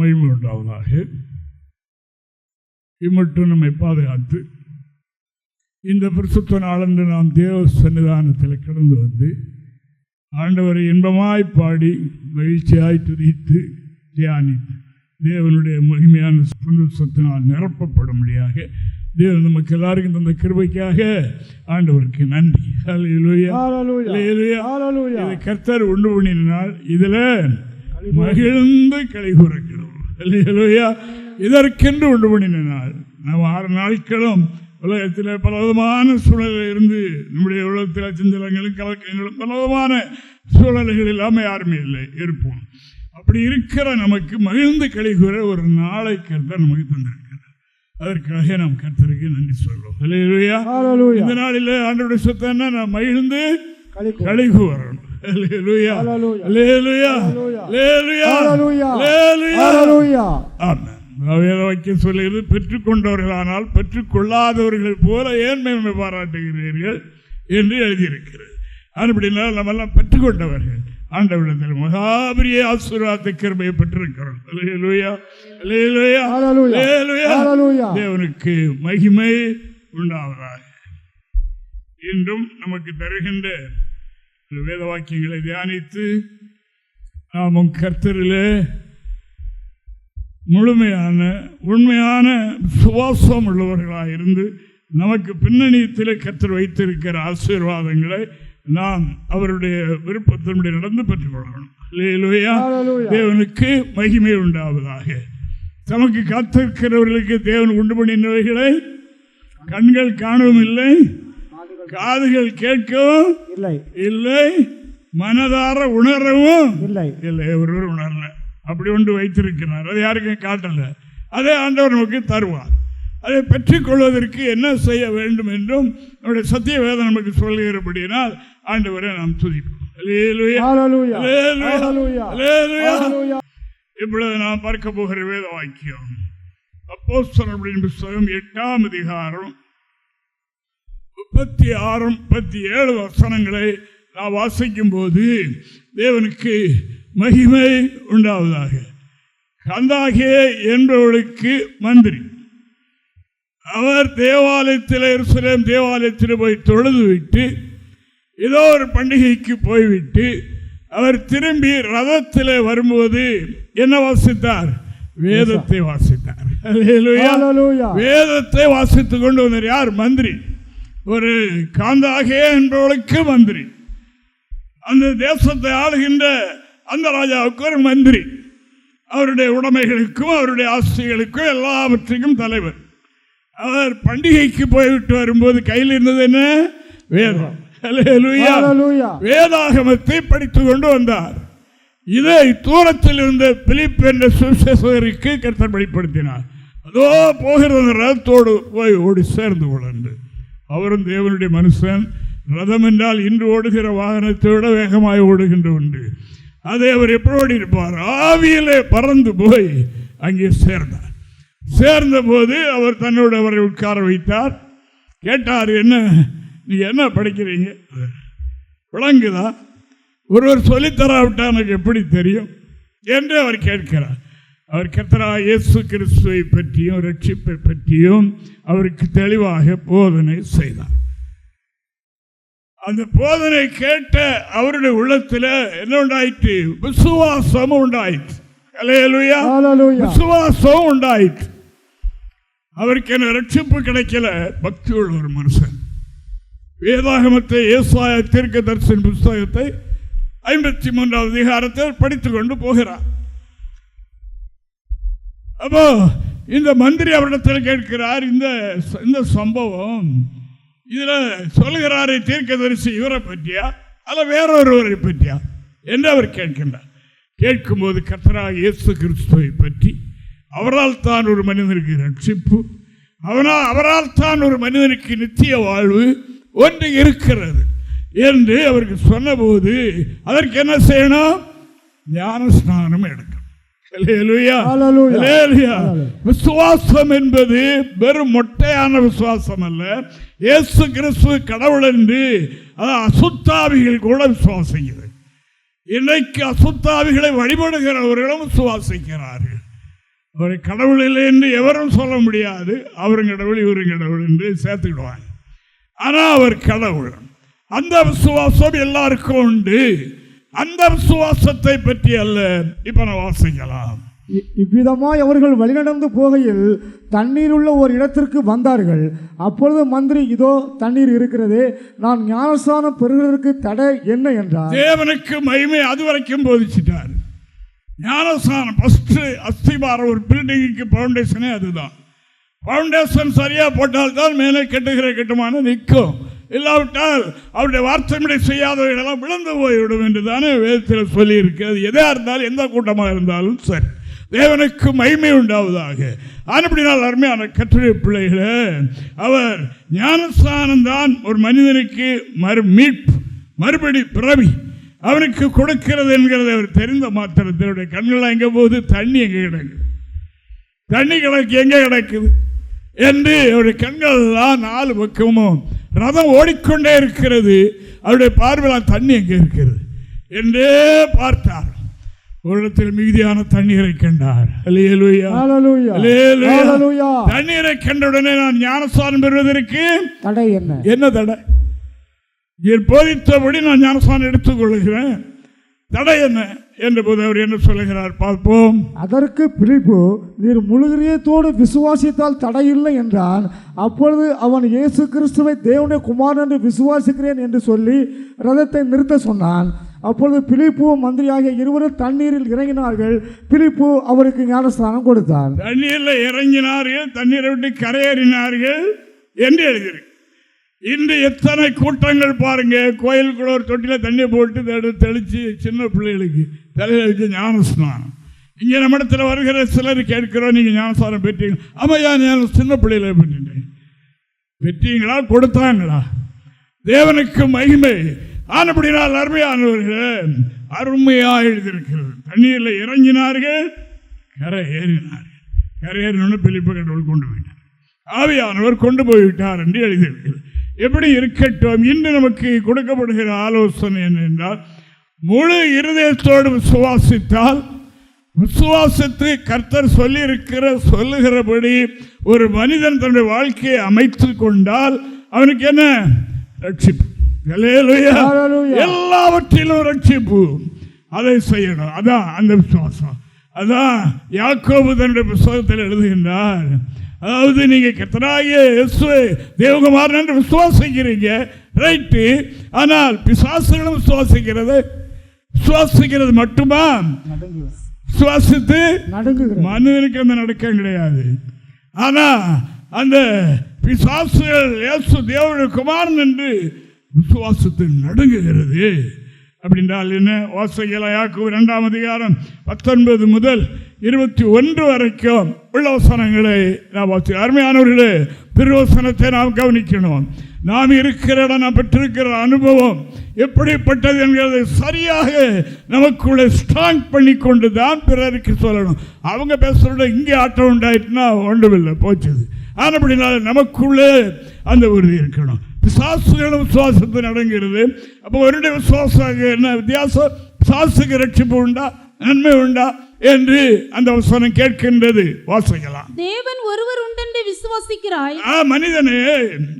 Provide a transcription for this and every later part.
மகிமை உண்டாவதாக. இம்மட்டும் நம்மை பாதுகாத்து இந்த பரிசுத்த நாளன்று நாம் தேவ சன்னிதானத்தில் கடந்து வந்து ஆண்டவரை இன்பமாய் பாடி மகிழ்ச்சியாய் துதித்து தியானித்து தேவனுடைய மகிமையான புண்ணியத்தினால் நிரப்பப்படும்படியாக தேவன் நமக்கு எல்லாருக்கும் தந்த கிருபைக்காக ஆண்டவருக்கு நன்றி. கர்த்தர் உண்டு பண்ணினால் இதில் மகிழ்ந்து களி கூறுகிறோம். இதற்கென்று உண்டு பண்ணினால் நாம் 6 நாட்களும் உலகத்தில் பலவிதமான சூழலில் இருந்து நம்முடைய உலகத்தில் சிந்தனைகளும் கலக்கங்களும் பலவிதமான சூழல்கள் இல்லாமல் யாருமே இல்லை இருப்போம். அப்படி இருக்கிற நமக்கு மகிழ்ந்து களி கூற ஒரு நாளை கர்த்தர் நமக்கு தந்திருக்கிறார். அதற்காக நாம் கர்த்தருக்கு நன்றி சொல்றோம். இந்த நாளில் ஆண்டவருடைய சொத்தை நாம் மகிழ்ந்து களி கூறணும். சொல்லுகிறது, பெற்றுக்கொண்டவர்களானால் பெற்றுக்கொள்ளாதவர்கள் போல ஏன்மை பாராட்டுகிறீர்கள் என்று எழுதியிருக்கிறது. அப்படினால் நம்ம எல்லாம் பெற்றுக்கொண்டவர்கள் ஆண்டவரிடத்தில் மகாபரிய ஆசீர்வாதத்தை கிருபையை பெற்றிருக்கிறோம். தேவனுக்கு மகிமை உண்டாவதாக. இன்றும் நமக்கு தருகின்ற வேத வாக்கியங்களை தியானித்து நாமும் கர்த்தரிலே முழுமையான உண்மையான சுவாசம் உள்ளவர்களாக இருந்து நமக்கு பின்னணியத்தில் கர்த்தர் வைத்திருக்கிற ஆசீர்வாதங்களை நாம் அவருடைய விருப்பத்தின்படி நடந்து பெற்றுக்கொள்ளணும். தேவனுக்கு மகிமை உண்டாவதாக. தமக்கு காத்திருக்கிறவர்களுக்கு தேவன் உண்டு பண்ணினவைகளை கண்கள் காணவும் இல்லை, காதுகள் கேட்கவும் இல்லை, மனதார உணரவும் இல்லை. ஒருவர் உணரல, அப்படி ஒன்று வைத்திருக்கிறார். அதை யாருக்கும் காட்டல. அதே ஆண்டவர் நமக்கு தருவார். அதை பெற்றுக்கொள்வதற்கு என்ன செய்ய வேண்டும் என்றும் நம்முடைய சத்திய வேதம் நமக்கு சொல்லுகிறபடியினால் ஆண்டவரை நாம் துதிப்போம். இப்பொழுது நாம் பார்க்க போகிற வேத வாக்கியம் அப்போஸ்தலர்களின் புத்தகம் 8ஆம் அதிகாரம் 36, 37 வசனங்களை நாம் வாசிக்கும் போது தேவனுக்கு மகிமை உண்டாவதாக. கந்தாகே என்பவர்களுக்கு மந்திரி, அவர் தேவாலயத்தில் எருசலேம் தேவாலயத்தில் போய் தொழுது விட்டு ஏதோ ஒரு பண்டிகைக்கு போய்விட்டு அவர் திரும்பி ரதத்தில் வரும்போது என்ன வாசித்தார்? வேதத்தை வாசித்தார். வேதத்தை வாசித்துக் கொண்டு வந்தார். யார்? மந்திரி. ஒரு காந்தாகே என்பவர்களுக்கு மந்திரி, அந்த தேசத்தை ஆளுகின்ற அந்த ராஜாவுக்கு ஒரு மந்திரி, அவருடைய உடைமைகளுக்கும் அவருடைய ஆஸ்திகளுக்கும் எல்லாவற்றுக்கும் தலைவர். அவர் பண்டிகைக்கு போய்விட்டு வரும்போது கையில் இருந்தது என்ன? வேதம். வேதாகமத்தை படித்துக் கொண்டு வந்தார். இதை தூரத்தில் இருந்த பிலிப் என்ற சுவிசேஷகருக்கு கர்த்தர் வெளிப்படுத்தினார். அதோ போகிறது ரதத்தோடு போய் ஓடி சேர்ந்து கொண்டு. அவரும் தேவனுடைய மனுஷன். ரதம் என்றால் இன்று ஓடுகிற வாகனத்தை விட வேகமாய் ஓடுகின்ற ஒன்று. அதை அவர் எப்படி ஓடி இருப்பார்? ஆவியிலே பறந்து போய் அங்கே சேர்ந்தார். சேர்ந்த போது அவர் தன்னோட அவரை உட்கார வைத்தார். கேட்டார், என்ன நீங்க என்ன படிக்கிறீங்க? விளங்குதா? ஒருவர் சொல்லித்தராவிட்டா எனக்கு எப்படி தெரியும் என்று அவர் கேட்கிறார். அவர் கர்த்தராகிய இயேசு கிறிஸ்துவை பற்றியும் ரட்சிப்பை பற்றியும் அவருக்கு தெளிவாக போதனை செய்தார். அந்த போதனை கேட்ட அவருடைய உள்ளத்தில் என்ன உண்டாயிற்று? விசுவாசம் உண்டாயிற்று. விசுவாசம் உண்டாயிற்று. அவருக்கு என்ன ரட்சிப்பு கிடைக்கல. பக்தி உள்ள ஒரு மனுஷன். வேதாகமத்தை ஏசாயா தீர்க்கதரிசன புத்தகத்தை 53ஆம் அதிகாரத்தில் படித்துக் கொண்டு போகிறார். அப்போ இந்த மந்திரி அவரிடத்தில் கேட்கிறார், இந்த சம்பவம் இதில் சொல்கிறாரே தீர்க்கதரிசி இவரை பற்றியா அல்ல வேறொருவரை பற்றியா என்று அவர் கேட்கின்றார். கேட்கும்போது கர்த்தராகிய இயேசு கிறிஸ்துவை பற்றி, அவரால் தான் ஒரு மனிதனுக்கு ரட்சிப்பு, அவரால் தான் ஒரு மனிதனுக்கு நித்திய வாழ்வு ஒன்று இருக்கிறது என்று அவருக்கு சொன்னபோது அதற்கு என்ன செய்யணும்? ஞான ஸ்நானம் எடுக்கணும். விசுவாசம் என்பது வெறும் மொட்டையான விசுவாசம் அல்ல. இயேசு கிறிஸ்து கடவுள் என்று அசுத்தாவிகள் கூட விசுவாசிக்கிறது. இன்னைக்கு அசுத்தாவிகளை வழிபடுகிறவர்களும் விசுவாசிக்கிறார்கள். அவரை கடவுள் இல்லை என்று எவரும் சொல்ல முடியாது. அவரும் கடவுள் இவரும் கடவுள் என்று சேர்த்துக்கிடுவாங்க. ஆனால் அவர் கடவுள். அந்த விசுவாசம் எல்லாருக்கும் உண்டு. அந்த விசுவாசத்தை பற்றி அல்ல இப்ப நான் வாசிக்கலாம். இவ்விதமாய் அவர்கள் வழிநடந்து போகையில் தண்ணீர் உள்ள ஒரு இடத்திற்கு வந்தார்கள். அப்பொழுது மந்திரி, இதோ தண்ணீர் இருக்கிறது, நான் ஞானஸ்நானம் பெறுவதற்கு தடை என்ன என்றார். தேவனுக்கு மகிமை அதுவரைக்கும் போதிச்சிட்டார். ஞானஸ்நானம் ஃபர்ஸ்ட் அஸ்திபாரம், ஒரு பில்டிங்குக்கு பவுண்டேஷனே அதுதான். பவுண்டேஷன் சரியா போட்டால்தான் மேலே கட்டுகிற கட்டுமானம் நிற்கும். இல்லாவிட்டால் அவருடைய வார்த்தைப்படி செய்யாதவர்களெல்லாம் விழுந்து போய்விடும் என்று தானே வேதத்தில் சொல்லி இருக்கிறது. எதாக இருந்தாலும் எந்த கூட்டமாக இருந்தாலும் சரி, தேவனுக்கு மகிமை உண்டாவதாக. அப்படினால் அருமையான கர்த்தருடைய பிள்ளைகளே, அவர் ஞானஸ்நானம் தான் ஒரு மனிதனுக்கு மீட்பு, மறுபடி பிறவி அவனுக்கு கொடுக்கிறது என்கிறத அவர் தெரிந்த மாத்திரத்தினுடைய கண்கள் எங்கே போகுது, தண்ணி எங்கே கிடக்குது, தண்ணி எங்கே கிடக்குது என்று அவருடைய கண்கள்லாம் நாலு பக்கமும் ரதம் ஓடிக்கொண்டே இருக்கிறது. அவருடைய பார்வையில் தண்ணி எங்கே இருக்கிறது என்றே பார்த்தார். ஒரு இடத்தில் மிகுதியான தண்ணீரை கண்டார். தண்ணீரை கண்டவுடனே நான் ஞானஸ்நானம் பெறுவதற்கு தடை என்ன தடை? போதித்தபடி நான் ஞானஸ்நானம் எடுத்துக்கொள்கிறேன், தடை என்ன என்ற போது அவர் என்ன சொல்லுகிறார் பார்ப்போம். அதற்கு பிலிப்பு, நீர் முழுகிரியத்தோடு விசுவாசித்தால் தடையில்லை என்றான். அப்பொழுது அவன் இயேசு கிறிஸ்துவை தேவனுடைய குமாரன் என்று விசுவாசிக்கிறேன் என்று சொல்லி ரதத்தை நிறுத்த சொன்னான். அப்பொழுது பிலிப்பு மந்திரியாகிய இருவரும் தண்ணீரில் இறங்கினார்கள். பிலிப்பு அவருக்கு ஞானஸ்நானம் கொடுத்தார். தண்ணீரில் இறங்கினார்கள், தண்ணீரை விட்டு கரையேறினார்கள் என்று எழுதியிருக்கு. இன்று எத்தனை கூட்டங்கள் பாருங்க, கோயிலுக்குள்ள ஒரு தொட்டியில் தண்ணி போட்டு தெளித்து சின்ன பிள்ளைகளுக்கு தலையில் வச்சு ஞானஸ்நானம். இங்கே நம்ம இடத்துல வருகிற சிலர் கேட்கிறோம், நீங்கள் ஞானஸ்நானம் பெற்றீங்க? ஆமையா, ஞானம் சின்ன பிள்ளைகளை பெற்றேன். பெற்றீங்களா, கொடுத்தாங்களா? தேவனுக்கு மகிமை. ஆனப்படினால் அருமையானவர்களே, அருமையாக எழுதியிருக்கிறது. தண்ணீரில் இறங்கினார்கள், கரை ஏறினார்கள். கரை ஏறினோன்னு பிலிப்பு கடவுள் கொண்டு போயிட்டார், ஆவியானவர் கொண்டு போய்விட்டார் என்று எழுதியிருக்கிறது. எப்படி இருக்கட்டும், இன்று நமக்கு கொடுக்கப்படுகிற ஆலோசனை என்னென்றால், முழு இருதயத்தோடு விசுவாசித்தால், விசுவாசத்து கர்த்தர் சொல்லுகிறபடி ஒரு மனிதன் தன்னுடைய வாழ்க்கையை அமைத்து கொண்டால் அவனுக்கு என்ன ரட்சிப்பு? எல்லாவற்றிலும் ரட்சிப்பு. அதை செய்யணும். அதான் அந்த விசுவாசம். அதான் யாக்கோபு தன்னுடைய புத்தகத்தில் எழுதுகின்றார். அதாவது நீங்க கர்த்தராகிய இயேசுவை தேவகுமாரன் என்று விசுவாசிக்கிறீங்க, ரைட்டு. ஆனால் பிசாசுகளும் விசுவாசிக்கிறது மட்டுமா? விசுவாசித்து மனிதனுக்கு அந்த நடக்கம் கிடையாது. ஆனா அந்த பிசாசுகள் இயேசு தேவனுடைய குமாரன் என்று விசுவாசத்தை நடுங்குகிறது. அப்படின்றால் என்ன? வாசிக்கலாம். யாக்கோபு 2ஆம் அதிகாரம் 19 முதல் 21 வரைக்கும் உள்ள வசனங்களை நாம் வாசி. அருமையானவர்களே, திருவசனத்தை நாம் கவனிக்கணும். நாம் இருக்கிற இடம், நாம் பெற்றிருக்கிற அனுபவம் எப்படிப்பட்டது என்கிறதை சரியாக நமக்குள்ளே ஸ்ட்ராங் பண்ணி கொண்டு தான் பிறருக்கு சொல்லணும். அவங்க பேசுறத இங்கே ஆட்டம் உண்டாயிட்டுனா ஒன்றுமில்லை, போச்சது. ஆனப்படினால நமக்குள்ளே அந்த உறுதி இருக்கணும். பிசாசுகளும் விசுவாசத்தை நடங்கிறது. அப்போ அவருடைய விசுவாசம் என்ன வித்தியாசம்? பிசாசுக்கு ரட்சிப்பு உண்டா, நன்மை உண்டா என்று அந்த வசனம் கேட்கின்றது. வாசிக்கலாம். தேவன் ஒருவர் உண்டென்று விசுவாசிக்கிறாய். மனிதனே,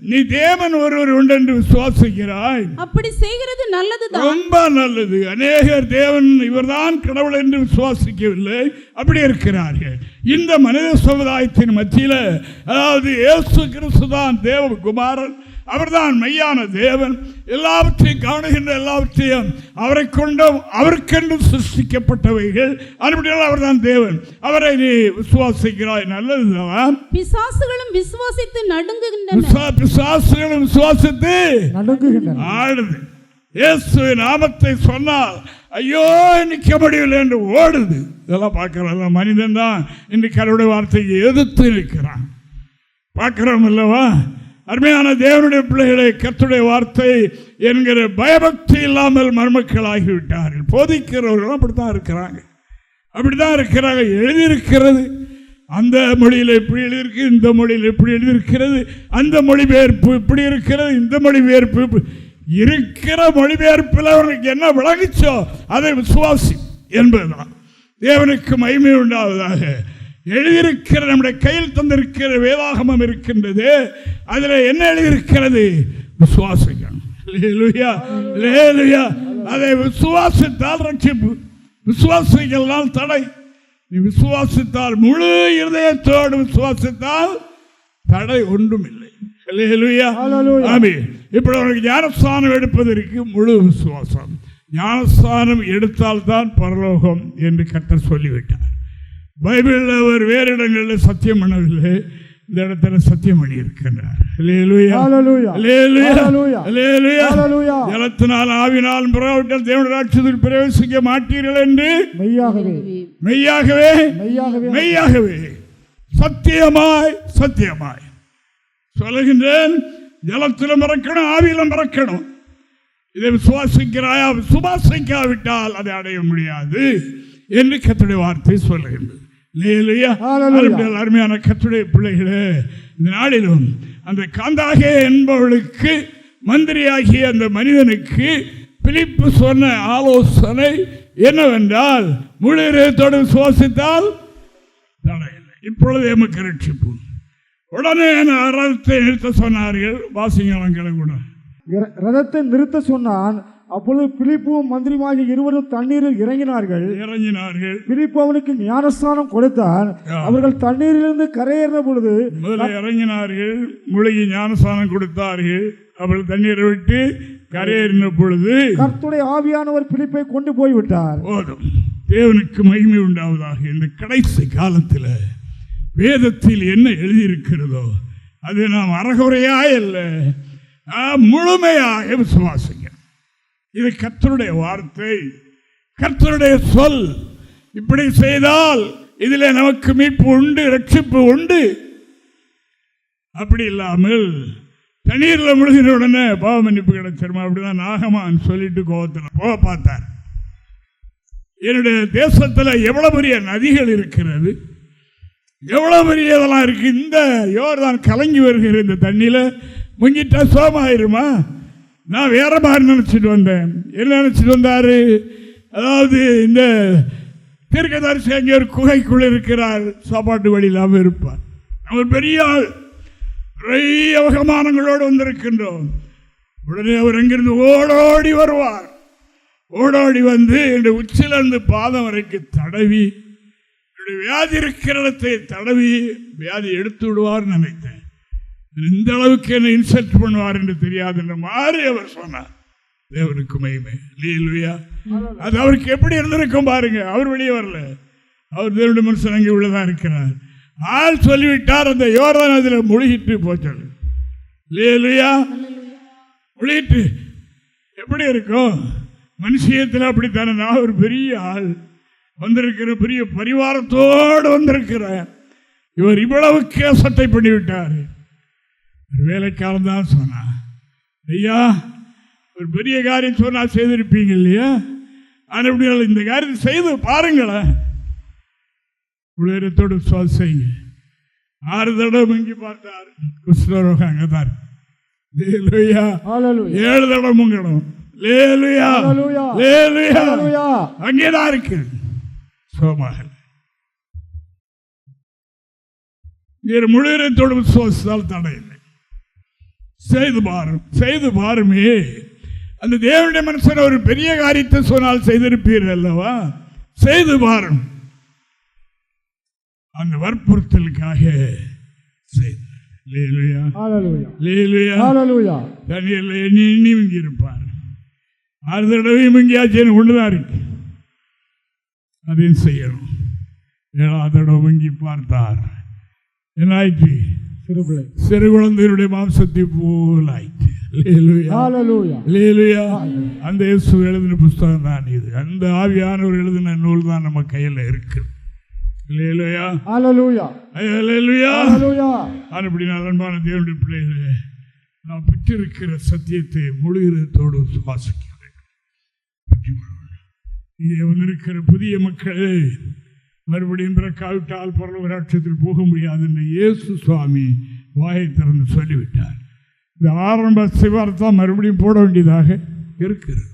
நீ தேவன் ஒருவர் உண்டென்று விசுவாசிக்கிறாய். அப்படி செய்கிறது நல்லதுதான், ரொம்ப நல்லது. அநேகர் தேவன் இவர்தான் கடவுள் என்று விசுவாசிக்கவில்லை, அப்படி இருக்கிறார்கள். இந்த மனித சமுதாயத்தின் மத்தியில், அதாவது இயேசு கிறிஸ்து தான் தேவகுமாரன், அவர்தான் மெய்யான தேவன், எல்லாவற்றையும் காணுகின்ற எல்லாவற்றையும் அவரை கொண்டும் அவருக்கென்று சிருஷ்டிக்கப்பட்டவைகள். அப்படியால் அவர்தான் தேவன், அவரை நீ விசுவாசிக்கிறாய், நல்லதுதான். பிசாசுகளும் விசுவாசித்து நடுங்குகின்றன. பிசாசுகளும் விசுவாசித்து ஆடுது. இயேசு நாமத்தை சொன்னால் ஐயோ நிற்க முடியவில்லை என்று ஓடுது. இதெல்லாம் பார்க்கிறோம். மனிதன் தான் இன்றைக்கு கடவுளுடைய வார்த்தைக்கு எதிர்த்து நிற்கிறான், பார்க்கிறோம் அல்லவா? அருமையான தேவனுடைய பிள்ளைகளை, கர்த்தருடைய வார்த்தை என்கிற பயபக்தி இல்லாமல் மருமக்கள் ஆகிவிட்டார்கள். போதிக்கிறவர்களும் அப்படித்தான் இருக்கிறாங்க, அப்படித்தான் இருக்கிறாங்க. எழுதியிருக்கிறது அந்த மொழியில் இப்படி எழுதியிருக்கு, இந்த மொழியில் இப்படி எழுதியிருக்கிறது, அந்த மொழிபெயர்ப்பு இப்படி இருக்கிறது, இந்த மொழிபெயர்ப்பு இருக்கிற மொழிபெயர்ப்பில் அவர்களுக்கு என்ன விளங்குச்சோ அதை விசுவாசி என்பதுதான். தேவனுக்கு மகிமை உண்டாவதாக. எழுதியிருக்கிற நம்முடைய கையில் தந்திருக்கிற வேதாகமம் இருக்கின்றது. அதில் என்ன எழுதியிருக்கிறது? விசுவாசிக்கணும். அதை விசுவாசித்தால் ரட்சிப்பு, விசுவாசிக்கலாம் தடை. நீ விசுவாசித்தால், முழு இருதயத்தோடு விசுவாசித்தால் தடை ஒன்றுமில்லை. இப்படி அவனுக்கு ஞானஸ்தானம் எடுப்பதற்கு முழு விசுவாசம். ஞானஸ்தானம் எடுத்தால்தான் பரலோகம் என்று கர்த்தர் சொல்லிவிட்டார். பைபிளில் அவர் வேறு இடங்களில் சத்தியம் பண்ணவில்லை, இந்த இடத்துல சத்தியம் பண்ணி இருக்கின்றார். ஜலத்தினால் ஆவினால் புறப்பட்டால் தேவனுடைய ராஜ்யத்தில் பிரவேசிக்க மாட்டீர்கள் என்று மெய்யாகவே மெய்யாகவே சத்தியமாய் சத்தியமாய் சொல்லுகின்றேன். ஜலத்திலும் மறக்கணும், ஆவியிலும் மறக்கணும். இதை விசுவாசிக்கிறாயா? விசுவாசிக்காவிட்டால் அதை அடைய முடியாது என்று கர்த்தருடைய வார்த்தை சொல்லுகின்றது. அருமையான கர்த்தருடைய பிள்ளைகளே, இந்த நாளிலும் அந்த காந்தாகே என்பவளுக்கு மந்திரியாகிய அந்த மனிதனுக்கு பிலிப்பு சொன்ன ஆலோசனை என்னவென்றால், முழு இதயத்தோடு விசுவாசித்தால் தடையில்லை, இப்பொழுது எமக்கு ரட்சிப்பு. உடனே ரதத்தை நிறுத்த சொன்னார்கள். வாசிங்களங்களை கூட ரதத்தை நிறுத்த சொன்னான். அப்பொழுது பிலிப்பும் மந்திரியுமாகிய இருவரும் தண்ணீரில் இறங்கினார்கள். பிலிப்பு அவனுக்கு ஞானஸ்தானம் கொடுத்தான். அவர்கள் தண்ணீரிலிருந்து கரையேறின பொழுது இறங்கினார்கள், முழுகி ஞானஸ்தானம் கொடுத்தார்கள். அவர்கள் தண்ணீரை விட்டு கரையேறின பொழுது கர்த்தருடைய ஆவியானவர் பிலிப்பை கொண்டு போய்விட்டார். போதும், தேவனுக்கு மகிமை உண்டாவதாக. இந்த கடைசி காலத்தில் வேதத்தில் என்ன எழுதியிருக்கிறதோ அது நாம் அறகுறையாய் அல்ல, முழுமையாக விசுவாசிங்க. இது கர்த்தருடைய வார்த்தை, கர்த்தருடைய சொல். இப்படி செய்தால் இதில் நமக்கு மீட்பு உண்டு, ரட்சிப்பு உண்டு. அப்படி இல்லாமல் தண்ணீரில் முழுகின உடனே பாவ மன்னிப்பு கிடைச்சிருமா அப்படிதான் நாகமான் சொல்லிட்டு கோபத்தில் போக பார்த்தார். என்னுடைய தேசத்தில் எவ்வளவு பெரிய நதிகள் இருக்கிறது, எவ்வளவு பெரிய இதெல்லாம் இருக்கு. இந்த யோர்தான் கலங்கி வருகிற இந்த தண்ணியில் முங்கிட்டா சோமாயிருமா? நான் வேற மாதிரி நினச்சிட்டு வந்தேன். என்ன நினச்சிட்டு வந்தார்? அதாவது இந்த தீர்க்கதரிசி அங்கே ஒரு குகைக்குள் இருக்கிறார், சாப்பாட்டு வழி இல்லாமல் இருப்பார். அவர் பெரிய ஆள், நிறைய வகமானங்களோடு வந்திருக்கின்றோம். உடனே அவர் அங்கிருந்து ஓடோடி வருவார். ஓடோடி வந்து என்னுடைய உச்சிலிருந்து பாதம் வரைக்கும் தடவி, என்னுடைய வியாதி இருக்கிற இடத்தை தடவி வியாதி எடுத்து விடுவார் நினைத்தேன். இந்த அளவுக்கு என்ன இன்சல்ட் பண்ணுவார் என்று தெரியாது என்ற மாதிரி அவர் சொன்னார். தேவனுக்கு மகிமை. இல்லையா? அது அவருக்கு எப்படி இருந்திருக்கும் பாருங்க. அவர் வெளியே வரல, அவர் தேவனுடைய மனுஷன் அங்கே உள்ளதான் இருக்கிறார். ஆள் சொல்லிவிட்டார், அந்த யோர்தான் அதில் முழுகிட்டு போச்சு. இல்லையா? முழுகிட்டு எப்படி இருக்கும் மனுஷியத்தில்? அப்படித்தானே. நான் ஒரு பெரிய ஆள் வந்திருக்கிற, பெரிய பரிவாரத்தோடு வந்திருக்கிறேன். இவர் இவ்வளவுக்கு சட்டை பண்ணிவிட்டார். ஒரு வேலைக்காரன் தான் சொன்னான், ஐயா ஒரு பெரிய காரியம் சொன்னால் செய்திருப்பீங்க இல்லையா? ஆனால் இந்த காரியத்தை செய்து பாருங்களேன், உலகத்தோடு சுவாசிங்க. 6 தடவை இங்கி பார்த்தார், குஷ்டரோகம் அங்கதான். 7 தடவை முங்கணும், அங்கேதான் இருக்கு. சோமாக முழுவதோடு விசுவாசித்தால் தடையில்லை. செய்து பாருமே. அந்த தேவனுடைய மனுஷன் ஒரு பெரிய காரியத்தை சொன்னால் செய்திருப்பீர்கள் அல்லவா? செய்து பாரும். அந்த வற்புறுத்தலுக்காக தண்ணீர்ல எண்ணி மிங்கி இருப்பார். 6 தடவை மிங்கியாச்சு ஒன்றுதான் இருக்கு, அதையும் செய்யணும். 7ஆவது தடவை மிங்கி பார்த்தார், என்ன ஆயிடுச்சு? சிறு குழந்தையுடைய மாம்சத்தை போல் ஆயிடுச்சு. அந்த இயேசு எழுதின புஸ்தகம் தான் இது. அந்த ஆவியானவர் எழுதின நூல் தான் நம்ம கையில் இருக்கு. அன்பான தேவனுடைய பிள்ளைகளே, நாம் பெற்றிருக்கிற சத்தியத்தை முழு இதயத்தோடு சுவாசிக்க வேண்டும். இங்கே வந்திருக்கிற புதிய மக்களே, மறுபடியும் பிறக்காவிட்டால் பரலோக ராஜ்யத்தில் போக முடியாது என்று இயேசு சுவாமி வாயை திறந்து சொல்லிவிட்டார். இந்த ஆரம்ப சிவார்த்தான் மறுபடியும் போட வேண்டியதாக இருக்கிறது.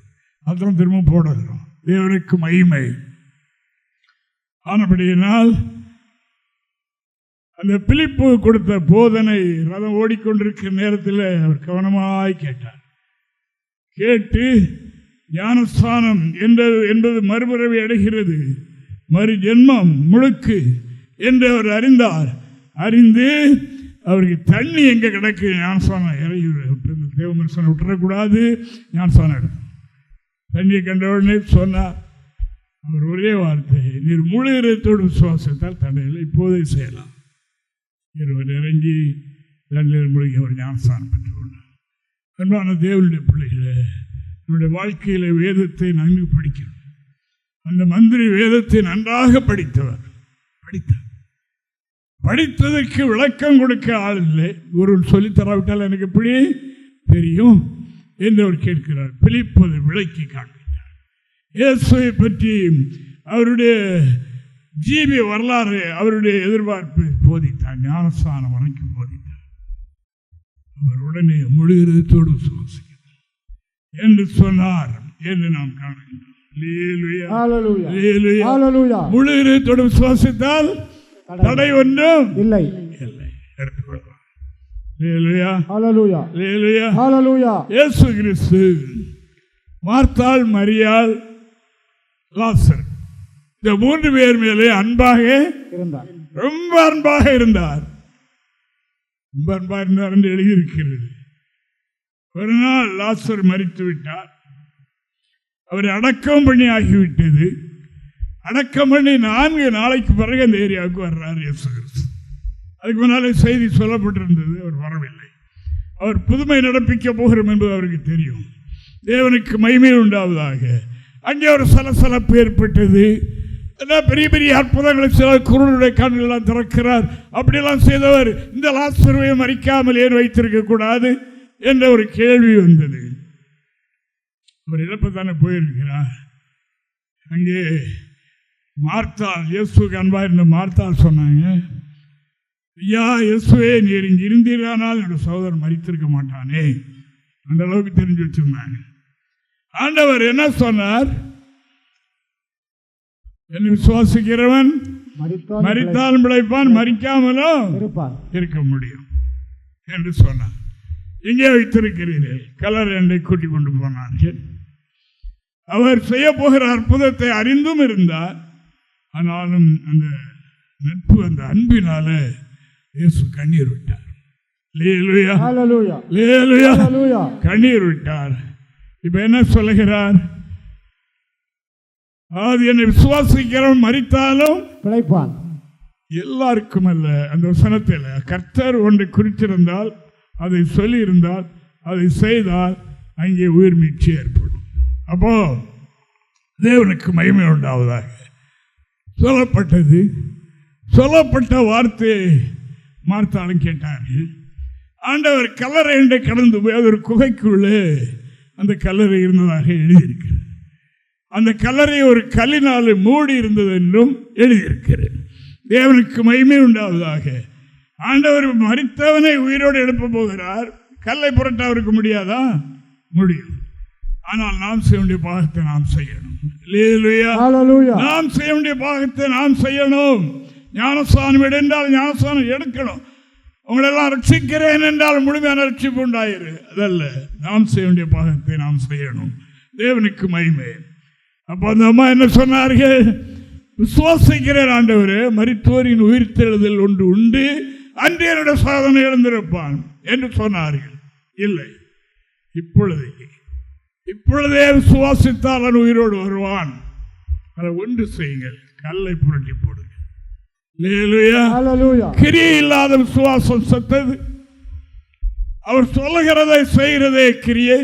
அப்புறம் திரும்ப போடுகிறோம். தேவனுக்கு மகிமை. ஆனபடியினால் அந்த பிலிப்பு கொடுத்த போதனை ரதம் ஓடிக்கொண்டிருக்கிற நேரத்தில் அவர் கவனமாய் கேட்டார். கேட்டு ஞானஸ்தானம் என்பது மறுபிறவி அடைகிறது, மறு ஜென்மம் முழுக்கு என்று அவர் அறிந்தார். அறிந்து அவருக்கு தண்ணி எங்கே கிடக்கு, ஞானஸ்தானம் இறங்கி தேவமனுஷனை விட்டுறக்கூடாது, ஞானஸ்தானம் எடுக்கும். தண்ணியை கண்ட உடனே சொன்னார். அவர் ஒரே வார்த்தை, நீர் முழு இதயத்தோடு விசுவாசத்தால் தடையில் இப்போதே செய்யலாம். இருவர் இறங்கி தண்ணீர் மூழ்கி அவர் ஞானஸ்தானம் பெற்றுக்கொண்டார். அன்பான தேவனுடைய பிள்ளைகளை, நம்முடைய வேதத்தை வேதத்தை நன்கு படிக்கணும். அந்த மந்திரி வேதத்தை நன்றாக படித்தவர். படித்ததற்கு விளக்கம் கொடுக்க ஆள் இல்லை. ஒரு சொல்லித்தராவிட்டால் எனக்கு எப்படி தெரியும் என்று அவர் கேட்கிறார். பிலிப்பு விளக்கி காண்பித்தார். இயேசுவை பற்றி அவருடைய ஜீவிய வரலாறு, அவருடைய எதிர்பார்ப்பை போதித்தார். ஞானஸ்தானம் வரைக்கும் போதித்தார். அவர் உடனே முழு இதயத்தோடு விசுவாசிக்கிறார் என்று சொன்னார் என்று நாம் காணுகின்றோம். முழு இதயத்தோடு விசுவாசித்தால் தடை ஒன்றும் இல்லை. இயேசு கிறிஸ்து, மார்த்தாள், மரியாள், லாசர், இந்த 3 பேர் மேலே அன்பாக இருந்தார். ரொம்ப அன்பாக இருந்தார். ரொம்ப அன்பாக இருந்தார் என்று எழுதியிருக்கிறது. ஒரு நாள் லாசர் மரித்து விட்டார். அவரை அடக்கம் பண்ணி ஆகிவிட்டது. அடக்கம் பண்ணி 4 நாளைக்கு பிறகு அந்த ஏரியாவுக்கு வர்றார் இயேசு கிறிஸ்து. அதுக்கு முன்னாலே செய்தி சொல்லப்பட்டிருந்தது. அவர் வரவில்லை. அவர் புதுமை நடப்பிக்க போகிறோம் என்பது அவருக்கு தெரியும். தேவனுக்கு மகிமை உண்டாவதாக. அங்கே ஒரு சலசலப்பு ஏற்பட்டது. பெரிய பெரிய அற்புதங்களை சில குருடைய கண்களெல்லாம் திறக்கிறார். அப்படியெல்லாம் செய்தவர் இந்த லாசருவை மறிக்காமல் ஏன் வைத்திருக்க கூடாது என்ற ஒரு கேள்வி வந்தது. அவர் இழப்பத்தானே போயிருக்கிறார். அங்கே மார்த்தாள், இயேசுக்கு அன்பா இருந்த மார்த்தாள் சொன்னாங்க, ஐயா இயேசுவே, நீர் இங்கே இருந்தீரானால் என்னோட சகோதரன் மறித்திருக்க மாட்டானே. அந்த அளவுக்கு தெரிஞ்சு வச்சிருந்தாங்க. ஆண்டவர் என்ன சொன்னார்? என்னை விசுவாசிக்கிறவன் மரித்தாலும் பிழைப்பான், மறிக்காமலும் இருக்க முடியும் என்று சொன்னார். எங்கே வைத்திருக்கிறீர்கள்? கலர் என்னை கூட்டிக் கொண்டு போனார்கள். அவர் செய்ய போகிற அற்புதத்தை அறிந்தும் இருந்தார். ஆனாலும் அந்த நட்பு, அந்த அன்பினால இயேசு கண்ணீர் விட்டார். கண்ணீர் விட்டார். இப்ப என்ன சொல்லுகிறார்? அது என்னை விசுவாசிக்கிறவன் மரித்தாலும் பிழைப்பான். எல்லாருக்கும் அல்ல. அந்த வசனத்தில் கர்த்தர் ஒன்றை குறித்திருந்தால், அதை சொல்லி இருந்தால், அதை செய்தால் அங்கே உயிர் மீட்சி ஏற்படும். அப்போ தேவனுக்கு மகிமை உண்டாவதாக சொல்லப்பட்டது. சொல்லப்பட்ட வார்த்தையை மார்த்தாலும் கேட்டார்கள். ஆண்டவர் கல்லறை என்று கடந்து போய் அது ஒரு குகைக்குள்ளே அந்த கல்லறை இருந்ததாக எழுதியிருக்கிறது. அந்த கல்லறை ஒரு கல்லினால் மூடி இருந்தது என்றும் எழுதியிருக்கிறது. தேவனுக்கு மகிமை உண்டாவதாக. ஆண்டவர் மரித்தவனை உயிரோடு எழுப்ப போகிறார். கல்லை புரட்ட அவருக்கு முடியாதா? முடியும். ஆனால் நாம் செய்ய வேண்டிய பாகத்தை நாம் செய்யணும். நாம் செய்ய வேண்டிய பாகத்தை நாம் செய்யணும். ஞானஸ்தானம் என்றால் ஞானஸ்தானம் எடுக்கணும். உங்களெல்லாம் ரட்சிக்கிறேன் என்றால் முழுமையான ரட்சிப்பு உண்டாயிரு. அதல்ல, நாம் செய்ய வேண்டிய பாகத்தை நாம் செய்யணும். தேவனுக்கு மகிமை. அப்போ அந்த அம்மா என்ன சொன்னார்கள்? விசுவாசிக்கிறேன் ஆண்டவரே, மரித்தோரின் உயிர்த்தெழுதல் ஒன்று உண்டு, அன்றே என்னுடைய சாதனை இழந்திருப்பான் என்று சொன்னார்கள். இல்லை, இப்பொழுதே விசுவாசித்தால் அவன் உயிரோடு வருவான். அதை ஒன்று செய்யுங்கள், கல்லை புரட்டி போடுங்க. கிரியை இல்லாத விசுவாசம் செத்தது. அவர் சொல்லுகிறதை செய்கிறதே கிரியை,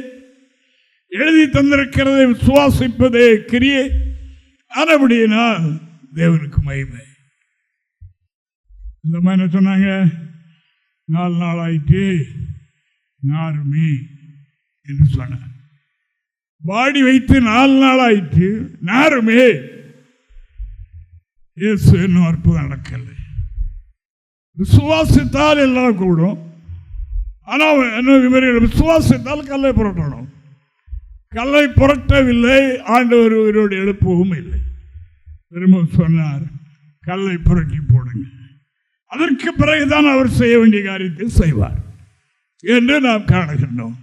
எழுதி தந்திருக்கிறதை விசுவாசிப்பதே கிரியை. அதுபடியினால் தேவனுக்கு மகிமை. இந்த மாதிரி சொன்னாங்க, 4 நாள் ஆயிட்டு நாருமே என்று சொன்னார். பாடி வைத்து 4 நாள் ஆயிட்டு நாருமே. இயேசு இன்னும் அற்புதம் நடக்கலை. விசுவாசித்தால் எல்லாம் கூடும். ஆனால் இவர்கள் விசுவாசித்தால் கல்லை புரட்டணும். கல்லை புரட்டவில்லை. ஆண்டவர் உயிரோடு எழுப்பவும் இல்லை. திரும்ப சொன்னார், கல்லை புரட்டி போடுங்க. அதற்கு பிறகுதான் அவர் செய்ய வேண்டிய காரியத்தை செய்வார் என்று நாம் காணுகின்றோம்.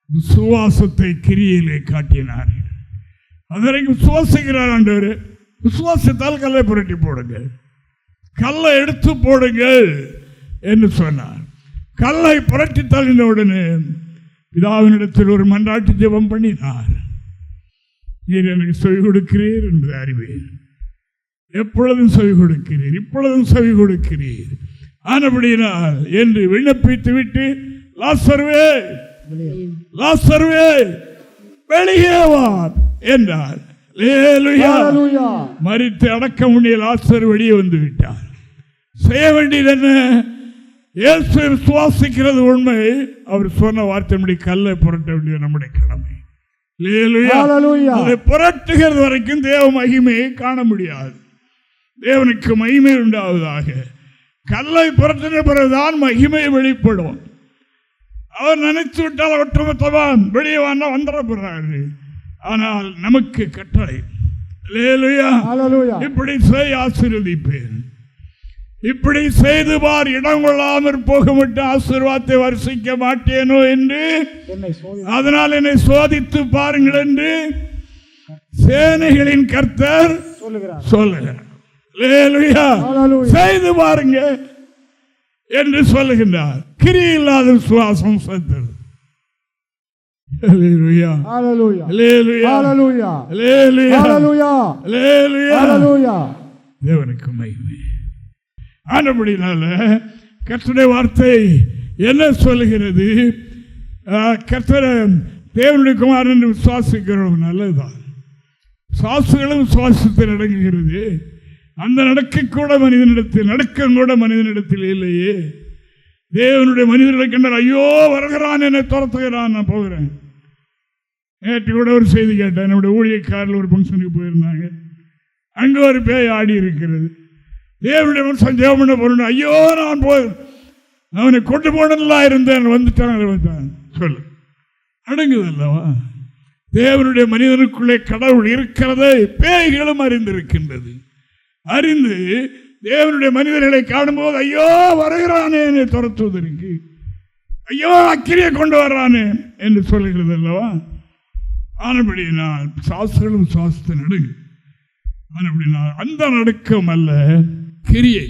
விசுவாசத்தை கிரியிலே காட்டினார். அதுவரைக்கும் விசுவாசிக்கிறார் ஆண்டவர். விசுவாசத்தால் கல்லை புரட்டி போடுங்கள், கல்லை எடுத்து போடுங்கள் என்று சொன்னார். கல்லை புரட்டி தள்ளின உடனே பிதாவினிடத்தில் ஒரு மன்றாட்டு ஜெபம் பண்ணினார். நீர் எனக்கு செவி கொடுக்கிறீர் என்று அறிவேன். எப்பொழுதும் செவி கொடுக்கிறீர், இப்பொழுதும் செவி கொடுக்கிறீர். ஆனபடியினால் என்று விண்ணப்பித்து விட்டு லாசருவே லாசருவே வெளியே வா என்றார். மரித்து அடக்க முடிய லாசர் வெளியே வந்து விட்டார். செய்ய வேண்டியது என்ன? இயேசு விசுவாசிக்கிறது உண்மை. அவர் சொன்ன வார்த்தை கல்லை புரட்ட வேண்டிய நம்முடைய கடமை. அதை புரட்டுகிறது வரைக்கும் தேவ மகிமையை காண முடியாது. தேவனுக்கு மகிமை உண்டாவதாக. கல்லை புரட்டின பிறகுதான் மகிமை வெளிப்படும். அவர் நினைத்து விட்டால் ஒட்டுமொத்தவான் வெளியே வாங்க வந்துட போறாரு. ஆனால் நமக்கு கட்டளை, இப்படி செய் ஆசீர்வதிப்பேன், இப்படி செய்து பார், இடம் கொள்ளாமற் போகவிட்டு ஆசீர்வாதத்தை வரிசிக்க மாட்டேனோ என்று, அதனால் என்னை சோதித்து பாருங்கள் என்று சேனைகளின் கர்த்தர் சொல்லுகிறார். செய்து பாருங்க என்று சொல்லுகின்றார். கிரி இல்லாத விசுவாசம் செத்தது. தேவனுக்கு மகிமை. ஆனபடினால கர்த்தருடைய வார்த்தை என்ன சொல்லுகிறது? கர்த்தர் தேவனுடைய குமாரன் என்று விசுவாசிக்கிறோம், நல்லதுதான். சாசுகளும் விசுவாசத்தில் நடங்குகிறது. அந்த நடக்க கூட மனிதனிடத்தில், நடுக்கம் கூட மனிதனிடத்தில் இல்லையே. தேவனுடைய மனிதர்களை கண்டால் ஐயோ வருகிறான், என்னை துரத்துகிறான், நான் போகிறேன். நேற்று கூட ஒரு செய்தி கேட்டேன். என்னுடைய ஊழியக்காரில் ஒரு ஃபங்க்ஷனுக்கு போயிருந்தாங்க. அங்கே ஒரு பேய் ஆடி இருக்கிறது. தேவனுடைய மனுஷன் ஜெபம் பண்ண போறேன், ஐயோ நான் அவனை கொண்டு போனதெல்லாம் இருந்தேன், வந்துட்டான் சொல்லு. அடங்குது அல்லவா? தேவனுடைய மனிதனுக்குள்ளே கடவுள் இருக்கிறதை பேய்களும் அறிந்திருக்கின்றது. அறிந்து தேவனுடைய மனிதர்களை காணும்போது ஐயோ வருகிறானே என்னை துரத்துவதற்கு, ஐயோ அக்கிரியை கொண்டு வர்றானே என்று சொல்லுகிறது அல்லவா? ஆனபடினால் சாஸ்திரம் சுவாசத்தை நடுங்கு. ஆனபடினால் அந்த நடுக்கம் அல்ல, கிரியை.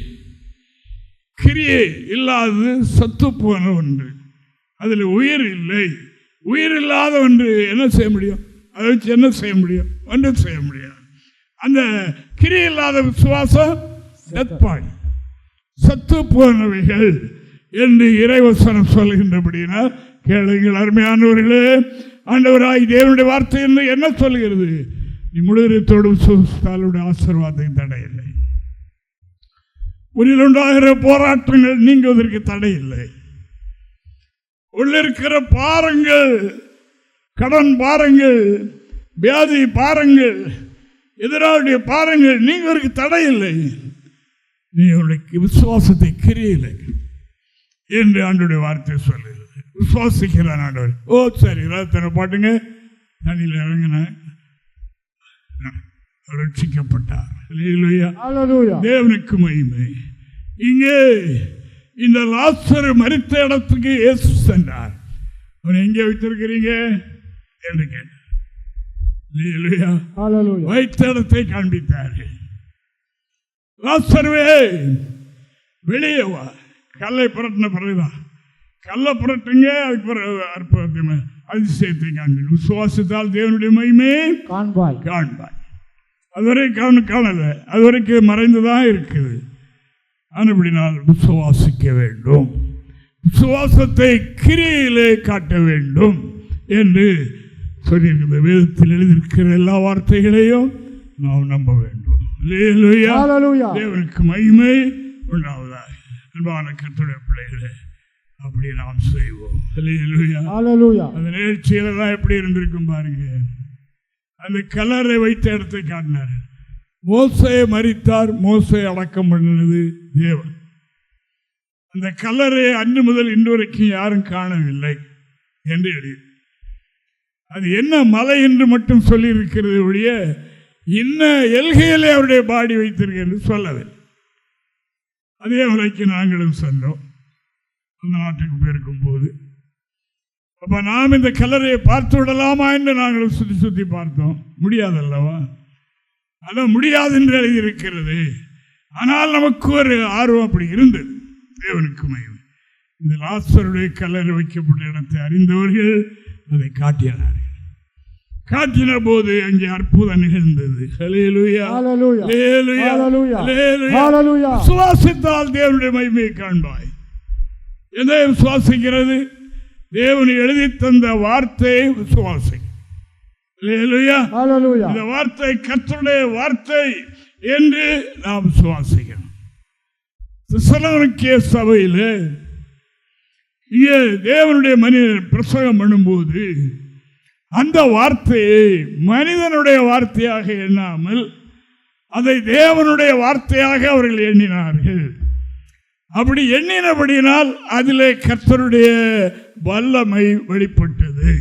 கிரியை இல்லாதது சத்து போன ஒன்று, அதில் உயிர் இல்லை. உயிர் இல்லாத ஒன்று என்ன செய்ய முடியும்? அதை வச்சு என்ன செய்ய முடியும்? ஒன்றும் செய்ய முடியாது. அந்த கிரி இல்லாத விசுவாசம் சத்து போனவைகள் என்று இறைவசனம் சொல்கின்றபடியினால் கேளுங்கள் அருமையானவர்களே. ஆண்டவராய் தேவனுடைய வார்த்தை என்று என்ன சொல்கிறது? நீ முழுவதோடு விசுவாசத்தாலுடைய ஆசீர்வாதத்தை தடையில்லை. உன்னில் உண்டாகிற போராட்டங்கள் நீங்குவதற்கு தடையில்லை. உள்ளிருக்கிற பாரங்கள், கடன் பாரங்கள், வியாதி பாரங்கள், எதிராளுடைய பாரங்கள் நீங்களுக்கு தடையில்லை. நீ உனக்கு விசுவாசத்தை கிரியலை என்று ஆண்டோடைய வார்த்தை சொல்லுகிறது. விசுவாசிக்கிறான் ஆண்டவர். ஓ சரி, ரத்தனை பாட்டுங்க, தண்ணியில் இறங்கின ரட்சிக்கப்பட்டார். தேவனுக்கு மகிமை. இங்கே இந்த லாசரு மரித்த இடத்துக்கு இயேசு சென்றார். அவனை எங்கே வைத்திருக்கிறீங்க என்று கேட்டார். வைத்த இடத்தை காண்பித்தார்கள். லாசருவே வெளியே வா. கல்லை புரட்டின பிறகுதான், கல்லை புரட்டுங்க, அதுக்கு பிறகு அற்புதத்தை அதிசயத்தை காண்பீங்க. விசுவாசத்தால் தேவனுடைய மகிமையை காண்பாய். அதுவரை காணல, அதுவரைக்கும் மறைந்துதான் இருக்குது. அப்படினால் விசுவாசிக்க வேண்டும், விசுவாசத்தை கிரியிலே காட்ட வேண்டும் என்று சொல்லியிருக்கிற வேதத்தில் எழுதியிருக்கிற எல்லா வார்த்தைகளையும் நாம் நம்ப வேண்டும். தேவனுக்கு மகிமை உண்டாவதாக. அன்பான கர்த்தருடைய பிள்ளைகளே, அப்படி நாம் செய்வோம். அந்த நிகழ்ச்சியில எப்படி இருந்திருக்கும் பாருங்க. அந்த கல்லறை வைத்த இடத்தை காட்டினார். மோசே மரித்தார், மோசே அடக்கம் பண்ணினது தேவன். அந்த கல்லறை அன்று முதல் இன்று வரைக்கும் யாரும் காணவில்லை என்று எழுதி. அது என்ன மலை என்று மட்டும் சொல்லி இருக்கிறது ஒழிய இன்ன எல்கையிலே அவருடைய பாடி வைத்திருக்கிறது சொல்லவில்லை. அதே மலைக்கு நாங்களும் சென்றோம் அந்த நாட்டுக்கு போயிருக்கும் போது. அப்போ நாம் இந்த கல்லறையை பார்த்து விடலாமா என்று நாங்களும் சுற்றி சுற்றி பார்த்தோம். முடியாதல்லவா? அதான் முடியாது என்று எழுதியிருக்கிறது. ஆனால் நமக்கு ஒரு ஆர்வம் அப்படி இருந்தது. தேவனுக்கு மகிமை. இந்த லாசருடைய கல்லறை வைக்கப்பட்ட இடத்தை அறிந்தவர்கள் அதை காட்டினார்கள். காட்டின போது அங்கே அற்புதம் நிகழ்ந்தது. ஹல்லேலூயா, ஹல்லேலூயா, ஹல்லேலூயா. விசுவாசித்தால் தேவனுடைய மகிமையை காண்பாய். எதை விசுவாசிக்கிறது? தேவன் எழுதி தந்த வார்த்தையை விசுவாசி. ஹல்லேலூயா, ஹல்லேலூயா. இந்த வார்த்தை கர்த்தருடைய வார்த்தை என்று நாம் விசுவாசிக்கிறோம். தெசலோனிக்கே சபையில் இங்கே தேவனுடைய மனிதன் பிரசங்கம் பண்ணும்போது அந்த வார்த்தையை மனிதனுடைய வார்த்தையாக எண்ணாமல் அதை தேவனுடைய வார்த்தையாக அவர்கள் எண்ணினார்கள். அப்படி எண்ணினபடியினால் அதிலே கர்த்தருடைய வல்லமை வெளிப்பட்டது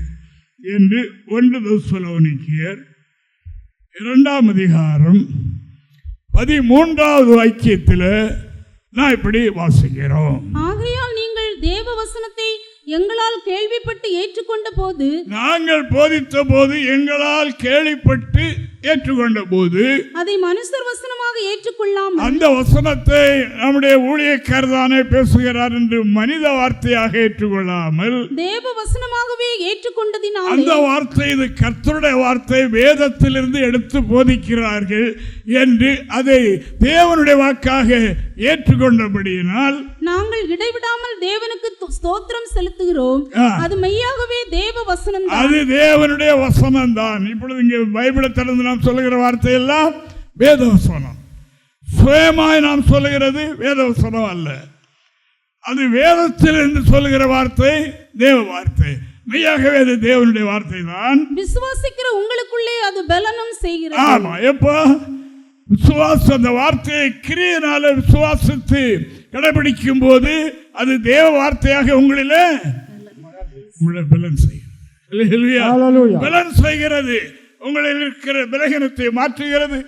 என்று 1 தெசலோனிக்கேயர் 2ஆம் அதிகாரம் 13வது வாக்கியத்தில் நான் இப்படி வாசிக்கிறோம். ஆகையால் நீங்கள் தேவ வசனத்தை எங்களால் கேள்விப்பட்டு ஏற்றுக்கொண்ட போது, நாங்கள் போதித்த போது எங்களால் கேள்விப்பட்டு ஏற்றுக்கொண்ட போது அதை மனுஷர் வசனமாக ஏற்றுக்கொள்ளாமல், அந்த வசனத்தை நம்முடைய ஊழியக்காரர் தானே பேசுகிறார் என்று மனித வார்த்தையாக ஏற்றுக்கொள்ளாமல் தேவ வசனமாகவே ஏற்றுக்கொண்டதினால், அந்த வார்த்தை இது கர்த்தருடைய வார்த்தை, வேதத்திலிருந்து எடுத்து போதிக்கிறார்கள் என்று அதை தேவனுடைய வாக்காக ஏற்றுக்கொண்டபடியினால் நாங்கள் இடைவிடாமல் தேவனுக்கு ஸ்தோத்திரம் செலுத்துகிறோம். அது மெய்யாகவே தேவ வசனம், அது தேவனுடைய வசனம் தான். இப்பொழுது இங்கே பைபிளை திறந்து நாம் சொல்லுகிற வார்த்தை எல்லாம் வேத வசனம். சுயமாய் நாம் சொல்லுகிறது வேத வசனம் அல்ல. அது வேதத்தில் இருந்து சொல்லுகிற வார்த்தை தேவ வார்த்தை. மெய்யாகவே அது தேவனுடைய வார்த்தை தான். விசுவாசிக்கிற உங்களுக்குள்ளே அது பலனும் செய்கிறது. ஆமா, எப்போ விசுவாசம் அந்த வார்த்தையை கிரியையினால விசுவாசித்து கடைபிடிக்கும் போது அது தேவ வார்த்தையாக உங்களிலே பலன் செய்கிறது. பலன் செய்கிறது. உங்களில் இருக்கிற பலகீனத்தை மாற்றுகிறது.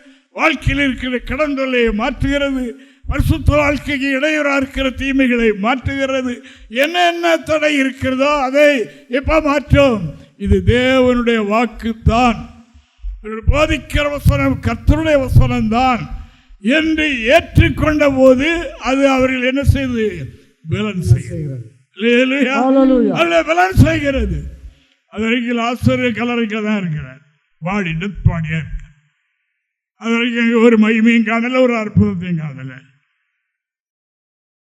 வாழ்க்கையில் இருக்கிற கடன் தொல்லையை மாற்றுகிறது. பரிசுத்த வாழ்க்கைக்கு இடையூறாக இருக்கிற தீமைகளை மாற்றுகிறது. என்னென்ன தடை இருக்கிறதோ அதை எப்ப மாற்றும்? இது தேவனுடைய வாக்கு தான். போதிக்கிற வசனம் கர்த்தருடைய வசனம் தான் என்று ஏற்றுக்கொண்ட போது அது அவர்கள் என்ன செய்து பலன் செய்கிறது. பலன் செய்கிறது. அது வரைக்கும் ஆசிரியர் கலரிக்க தான் இருக்கிறார். பாடி டெத் பாடியா இருக்க. அது வரைக்கும் ஒரு மகிமையும் காணல, ஒரு அற்புதத்தையும் காணல.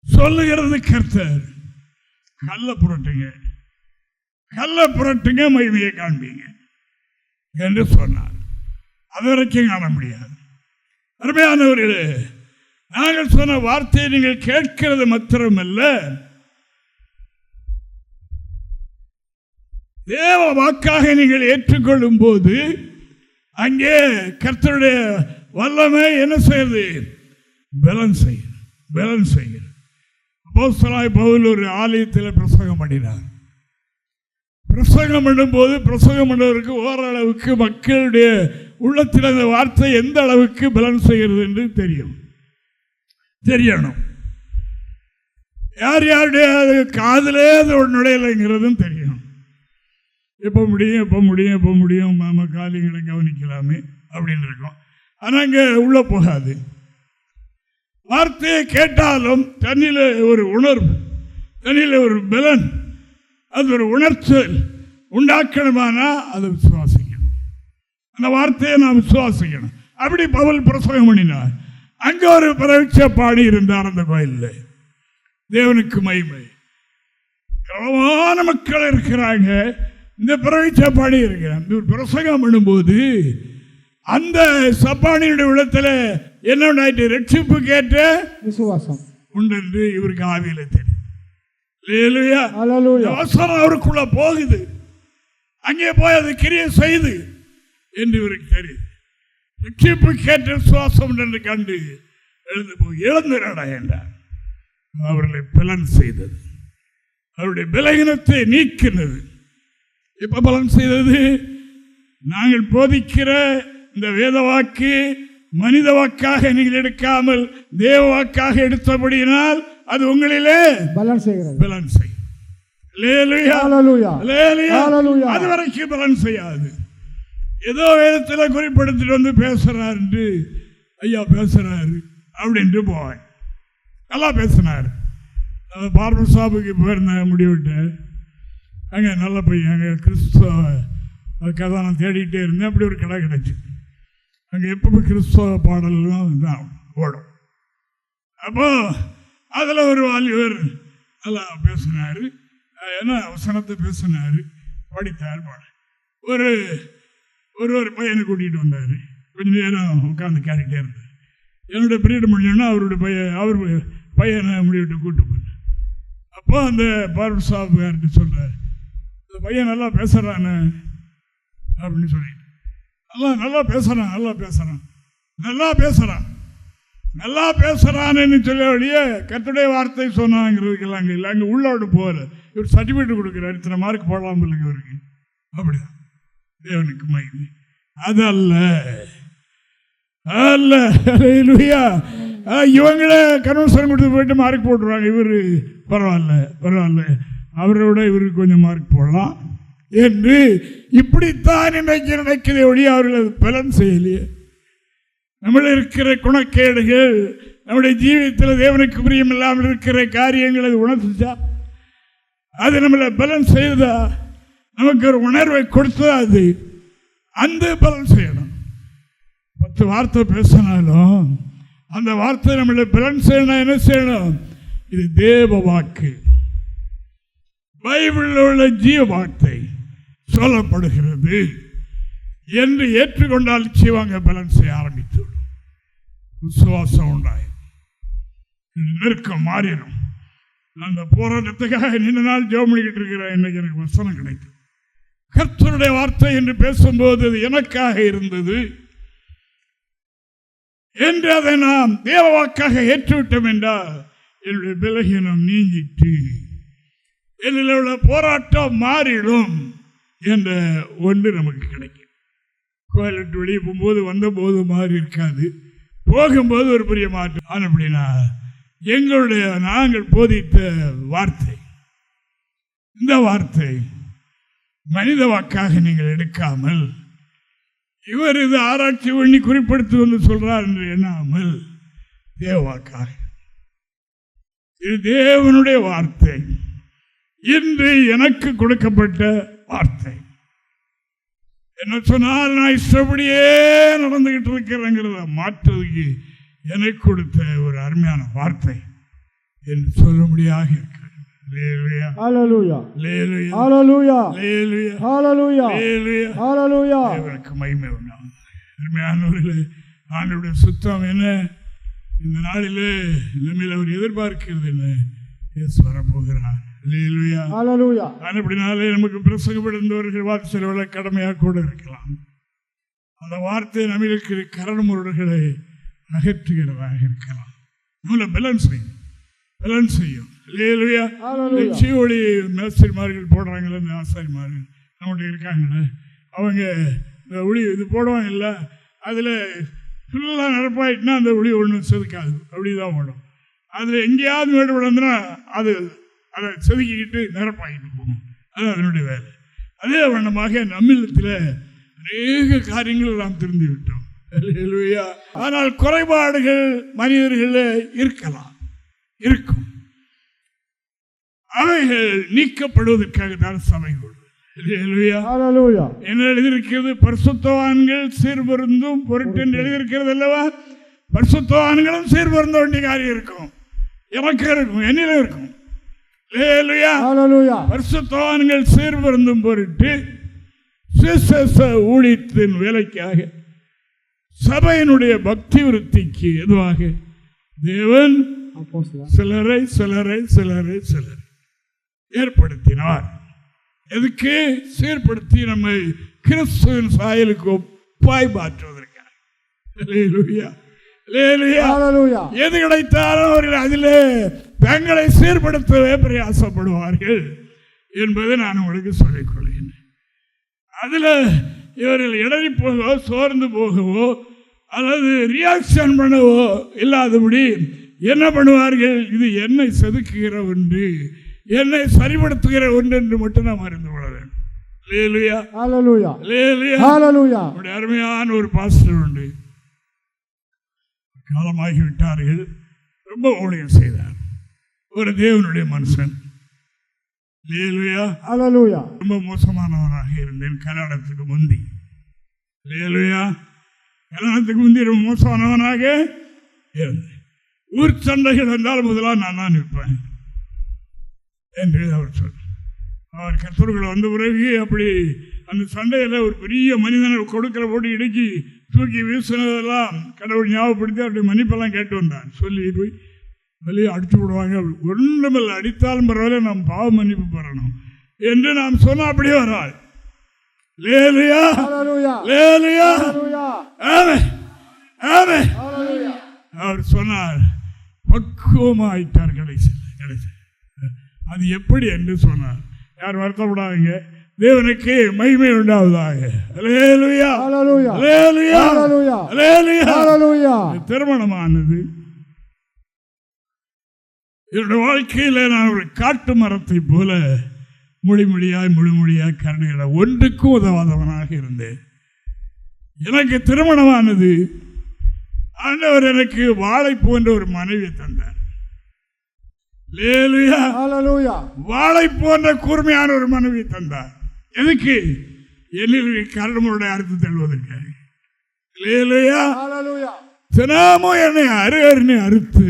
சொல்லுகிறது கர்த்தர். கல்ல புரட்டுங்க மகிமையை காண்பீங்க என்று சொன்னார். அது வரைக்கும் காண முடியாது. அருமையானவர்களே, நாங்கள் சொன்ன வார்த்தையை நீங்கள் கேட்கிறது மாத்திரமல்ல, தேவ வாக்காக நீங்கள் ஏற்றுக்கொள்ளும் போது அங்கே கர்த்தருடைய வல்லமை என்ன செய்யுது? பலன் செய்கிறது. அப்போஸ்தலனாகிய பவுல் ஒரு ஆலயத்தில் பிரசங்கம் பண்ணினார். பிரசங்கம் பண்ணும்போது பிரசங்கம் பண்ணுவதற்கு ஓரளவுக்கு மக்களுடைய உள்ளத்தில் அந்த வார்த்தை எந்த அளவுக்கு பலன் செய்கிறது என்று தெரியணும். யாருடைய காதிலே அது நுழையலைங்கிறதும் தெரியணும். எப்போ முடியும் மாமா காரியங்களை கவனிக்கலாமே அப்படின்னு இருக்கும். ஆனால் அங்கே உள்ள போகாது. வார்த்தையை கேட்டாலும் தண்ணியில் ஒரு உணர்வு, தண்ணியில் ஒரு பலன், அது ஒரு உணர்ச்சல் உண்டாக்கணுமானா அதை விசுவாசிக்கணும். அந்த வார்த்தையை நான் விசுவாசிக்கணும். அப்படி பவுல் பிரசங்கம் பண்ணினார். அங்கே ஒரு பிரவிச்ச பாடி இருந்தார் அந்த கோயிலில். தேவனுக்கு மகிமை. ஏராளமான மக்கள் இருக்கிறாங்க. இந்த பிரவிச்ச பாடி இருக்கிறான். இந்த பிரசங்கம் பண்ணும்போது அந்த சப்பானியுடைய உள்ளத்தில் என்ன உண்டாயிட்டு? ரட்சிப்பு கேட்ட விசுவாசம் உண்டு. இவருக்கு ஆவியில தெரியும். அவசரம் அவருக்குள்ள போகுது. அங்கே போய் அது கிரியை செய்து என்று இவருக்கு தெரியுது. ரட்சிப்பு கேட்ட விசுவாசம் என்று கண்டு எழுந்து போய் இழந்துடா என்றார். அவர்களை பலன் செய்தது. அவருடைய பலகீனத்தை நீக்கினது. எப்ப பலன் செய்தது? நாங்கள் போதிக்கிற இந்த வேத வாக்கு மனித வாக்காக நீங்கள் எடுக்காமல் தேவ வாக்காக எடுத்தபடியினால் அது உங்களிலே பலன் செய்கிறது. பலன் செய்யும். அது வரைக்கும் பலன் செய்யாது. ஏதோ வேதத்தில் குறிப்பிடுத்திட்டு வந்து பேசுறாரு என்று ஐயா பேசுறாரு அப்படின்ட்டு போவேன். நல்லா பேசினார். பார்பர் ஷாப்புக்கு போயிருந்த முடிவிட்டேன். அங்கே நல்ல பையன், அங்கே கிறிஸ்துவ அதுக்காக நான் தேடிகிட்டே இருந்தேன். அப்படி ஒரு கடை கிடைச்சி அங்கே எப்பவுமே கிறிஸ்துவ பாடல்லாம் தான் ஓடும். அப்போ அதில் ஒரு வாலிபர் நல்லா பேசினார். ஏன்னா வசனத்தை பேசினார், படித்தார் பாட. ஒரு பையனை கூட்டிகிட்டு வந்தார். கொஞ்சம் நேரம் உட்காந்து கேட்டுகிட்டே இருந்தார். என்னுடைய பீரியட் முடிஞ்சோன்னா அவர் பையனை முடிவிட்டு கூப்பிட்டு போனார். அப்போ அந்த பார்பர் ஷாப்புக்கார்ட்டு சொல்கிறார், இந்த பையன் நல்லா பேசுகிறானே அப்படின்னு சொல்லிட்டு. நல்லா பேசுகிறான்னு சொல்லிய கர்த்தருடைய வார்த்தை சொன்னாங்கிறதுக்கெல்லாம் அங்கே இல்லை. அங்கே உள்ளோடு போகல. இவர் சர்டிஃபிகேட் கொடுக்குறாரு, இத்தனை மார்க் போடலாம் இல்லைங்க இவருக்கு. அப்படிதான் தேவனுக்கு மகிமை. அதல்ல இவங்களே கன்வென்ஷன் கொடுத்து போயிட்டு மார்க் போட்டுருவாங்க. இவர் பரவாயில்ல அவரோட இவருக்கு கொஞ்சம் மார்க் போடலாம் என்று இப்படித்தான் இன்றைக்கு நினைக்கிறதே ஒழிய அவர்கள் பலன் செய்யலையே. நம்மள இருக்கிற குணக்கேடுகள், நம்முடைய ஜீவிதத்தில் தேவனுக்கு பிரியம் இல்லாமல் இருக்கிற காரியங்கள் அது உணர்த்துச்சா? அது நம்மளை பலன் செய்தா? நமக்கு ஒரு உணர்வை கொடுத்தா? அது அந்த பலன் செய்யணும். 10 வார்த்தை பேசினாலும் அந்த வார்த்தை நம்மளை பலன் செய்யணும். என்ன செய்யணும்? இது தேவ வாக்கு, பைபிளில் உள்ள ஜீவ வார்த்தை சொல்லப்படுகிறது என்று ஏற்றுக்கொண்டால் செய்வாங்க, பலன் செய்ய ஆரம்பித்து விசுவாசம் உண்டாயும், நெருக்கம் மாறிடும். அந்த போராட்டத்துக்காக நீண்ட நாள் ஜெபம் பண்ணிக்கிட்டு இருக்கிறேன். இன்னைக்கு எனக்கு வசனம் கிடைக்கும். கர்த்தருடைய வார்த்தை என்று பேசும்போது அது எனக்காக இருந்தது என்று அதை நாம் தேவ வாக்காக ஏற்றுவிட்டோம் என்றால் என்னுடைய பலகீனம் நீங்கிட்டு என்னில் உள்ள போராட்டம் மாறிடும் என்ற ஒன்று நமக்கு கிடைக்கும். கோயிலிட்டு வெளியே போகும்போது வந்தபோது மாறி இருக்காது, போகும்போது ஒரு பெரிய மாற்றம். அப்படின்னா நாங்கள் போதித்த வார்த்தை, இந்த வார்த்தை மனித வாக்காக நீங்கள் எடுக்காமல், இவர் இது ஆராய்ச்சி பண்ணி குறிப்பிடுத்து வந்து சொல்றார் என்று எண்ணாமல் தேவ வாக்காக, இது தேவனுடைய வார்த்தை, இன்று எனக்கு கொடுக்கப்பட்ட வார்த்தை. என்ன சொன்னால் நான் இஷ்டப்படியே நடந்துகிட்டு இருக்கிறேங்கிறத மாற்றுவதற்கு எனக்கு கொடுத்த ஒரு அருமையான வார்த்தை என்று சொல்லும்படியாக இருக்கிறது. மகிமை உண்டாகும். அருமையானவர்களே, ஆண்டவருடைய சுத்தம் என்ன? இந்த நாளிலே நம்மில் அவர் எதிர்பார்க்கிறது என்ன? இயேசு வரப்போகிறார். அப்படினாலே நமக்கு பிரசங்கப்படுத்தவர்கள் வார்த்தை செலவுல கடமையாக கூட இருக்கலாம். அந்த வார்த்தை நம்மில் இருக்கிற கரடுமுரடுகளை அகற்றுகிறதாக இருக்கலாம். நம்மளை பலன் செய்யும். ஒளி மேஸ்திரிமார்கள் போடுறாங்களே, இந்த ஆசாரிமார்கள் நம்மகிட்ட இருக்காங்களே, அவங்க இந்த ஒளி இது போடுவாங்க இல்லை, அதில் ஃபுல்லாக நிரப்பாயிட்டுனா அந்த ஒளி ஒன்றும் செதுக்காது, அப்படிதான் ஓடும். அதில் எங்கேயாவது மேடு விழுந்துன்னா அதை செதுக்கிக்கிட்டு நிரப்பாகிட்டு போகும். அது அதனுடைய வேலை. அதே வண்ணமாக நம்மிடத்தில் அநேக காரியங்கள் நாம் தெரிந்து விட்டோம். ஆனால் குறைபாடுகள் மனிதர்கள் இருக்கலாம், இருக்கும். அவைகள் நீக்கப்படுவதற்காக தான் சபை கொள்வது. என்ன எழுதியிருக்கிறது? பரிசுத்தவான்கள் சீர்பொருந்தும் பொருட்டு என்று எழுதியிருக்கிறது அல்லவா? பரிசுத்தவான்களும் சீர்பொருந்த வேண்டிய காரியம் இருக்கும், எனக்கு இருக்கும், என்னிலும் இருக்கும். பரிசுத்தவான்கள் சீர்பொருந்தும் பொருட்டு ஊழியத்தின் வேலைக்காக, சபையினுடைய பக்தி விருத்திக்கு எதுவாக தேவன் சிலரை ஏற்படுத்தினார். எதுக்கு? சீர்படுத்தி நம்மை கிறிஸ்துவின் சாயலுக்கு ஒப்பாய் மாற்றுவதற்காக. எது கிடைத்தாலும் அவர்கள் அதிலே தங்களை சீர்படுத்தவே பிரயாசப்படுவார்கள் என்பதை நான் உங்களுக்கு சொல்லிக் கொள்கிறேன். அதில் இவர்கள் இடறி போகவோ சோர்ந்து போகவோ அல்லது ரியாக்ஷன் பண்ணவோ இல்லாதபடி என்ன பண்ணுவார்கள்? இது என்னை செதுக்குகிற ஒன்று, என்னை சரிபடுத்துகிற ஒன்று என்று மட்டும் நாம் அறிந்து கொள்ள வேண்டும். அருமையான ஒரு பாஸ்டர் உண்டு, காலமாகிவிட்டார்கள், ரொம்ப ஊழியம் செய்தார், ஒரு தேவனுடைய மனுஷன். ரொம்ப மோசமானவனாக இருந்தேன் கல்யாணத்துக்கு முந்தி. கல்யாணத்துக்கு முந்தி ரொம்ப மோசமானவனாக இருந்தேன். ஊர் சண்டைகள் வந்தால் முதலாக நான் தான் நிற்பேன் என்று அவர் சொன்னார். அவர் கர்த்தர்கள் வந்த பிறகு அப்படி அந்த சண்டையில் ஒரு பெரிய மனிதனை கொடுக்கிற போட்டு இடுக்கி தூக்கி வீசினதெல்லாம் கடவுள் ஞாபகப்படுத்தி அப்படி மன்னிப்பெல்லாம் கேட்டு வந்தான். சொல்லி போய் வெளியே அடிச்சு விடுவாங்க, ஒன்றுமில்லை, அடித்தாலும் பரவாயில்ல, நாம் பாவ மன்னிப்பு பெறணும் என்று நாம் சொன்னால் அப்படியே வராள். அவர் சொன்னார், பக்குவமாயிட்டார் கடைசி. அது எப்படி என்று சொன்னார். யார் வருத்தப்படாதீங்க, தேவனுக்கு மகிமை உண்டாவதாக. திருமணமானது என்னுடைய வாழ்க்கையில் நான் ஒரு காட்டு மரத்தை போல முழுமொழியாய் கரணிகளை ஒன்றுக்கும் உதவாதவனாக இருந்தேன். எனக்கு திருமணமானது ஆண்டவர் எனக்கு வாழை போன்ற ஒரு மனைவி தந்தார். வாழை போன்ற கூர்மையான ஒரு மனைவி தந்தார். எதுக்கு? எண்ணில் கரடுமுறையை அறுத்து தள்ளுவதற்கு. தினமும் என்னை அருகருணை அறுத்து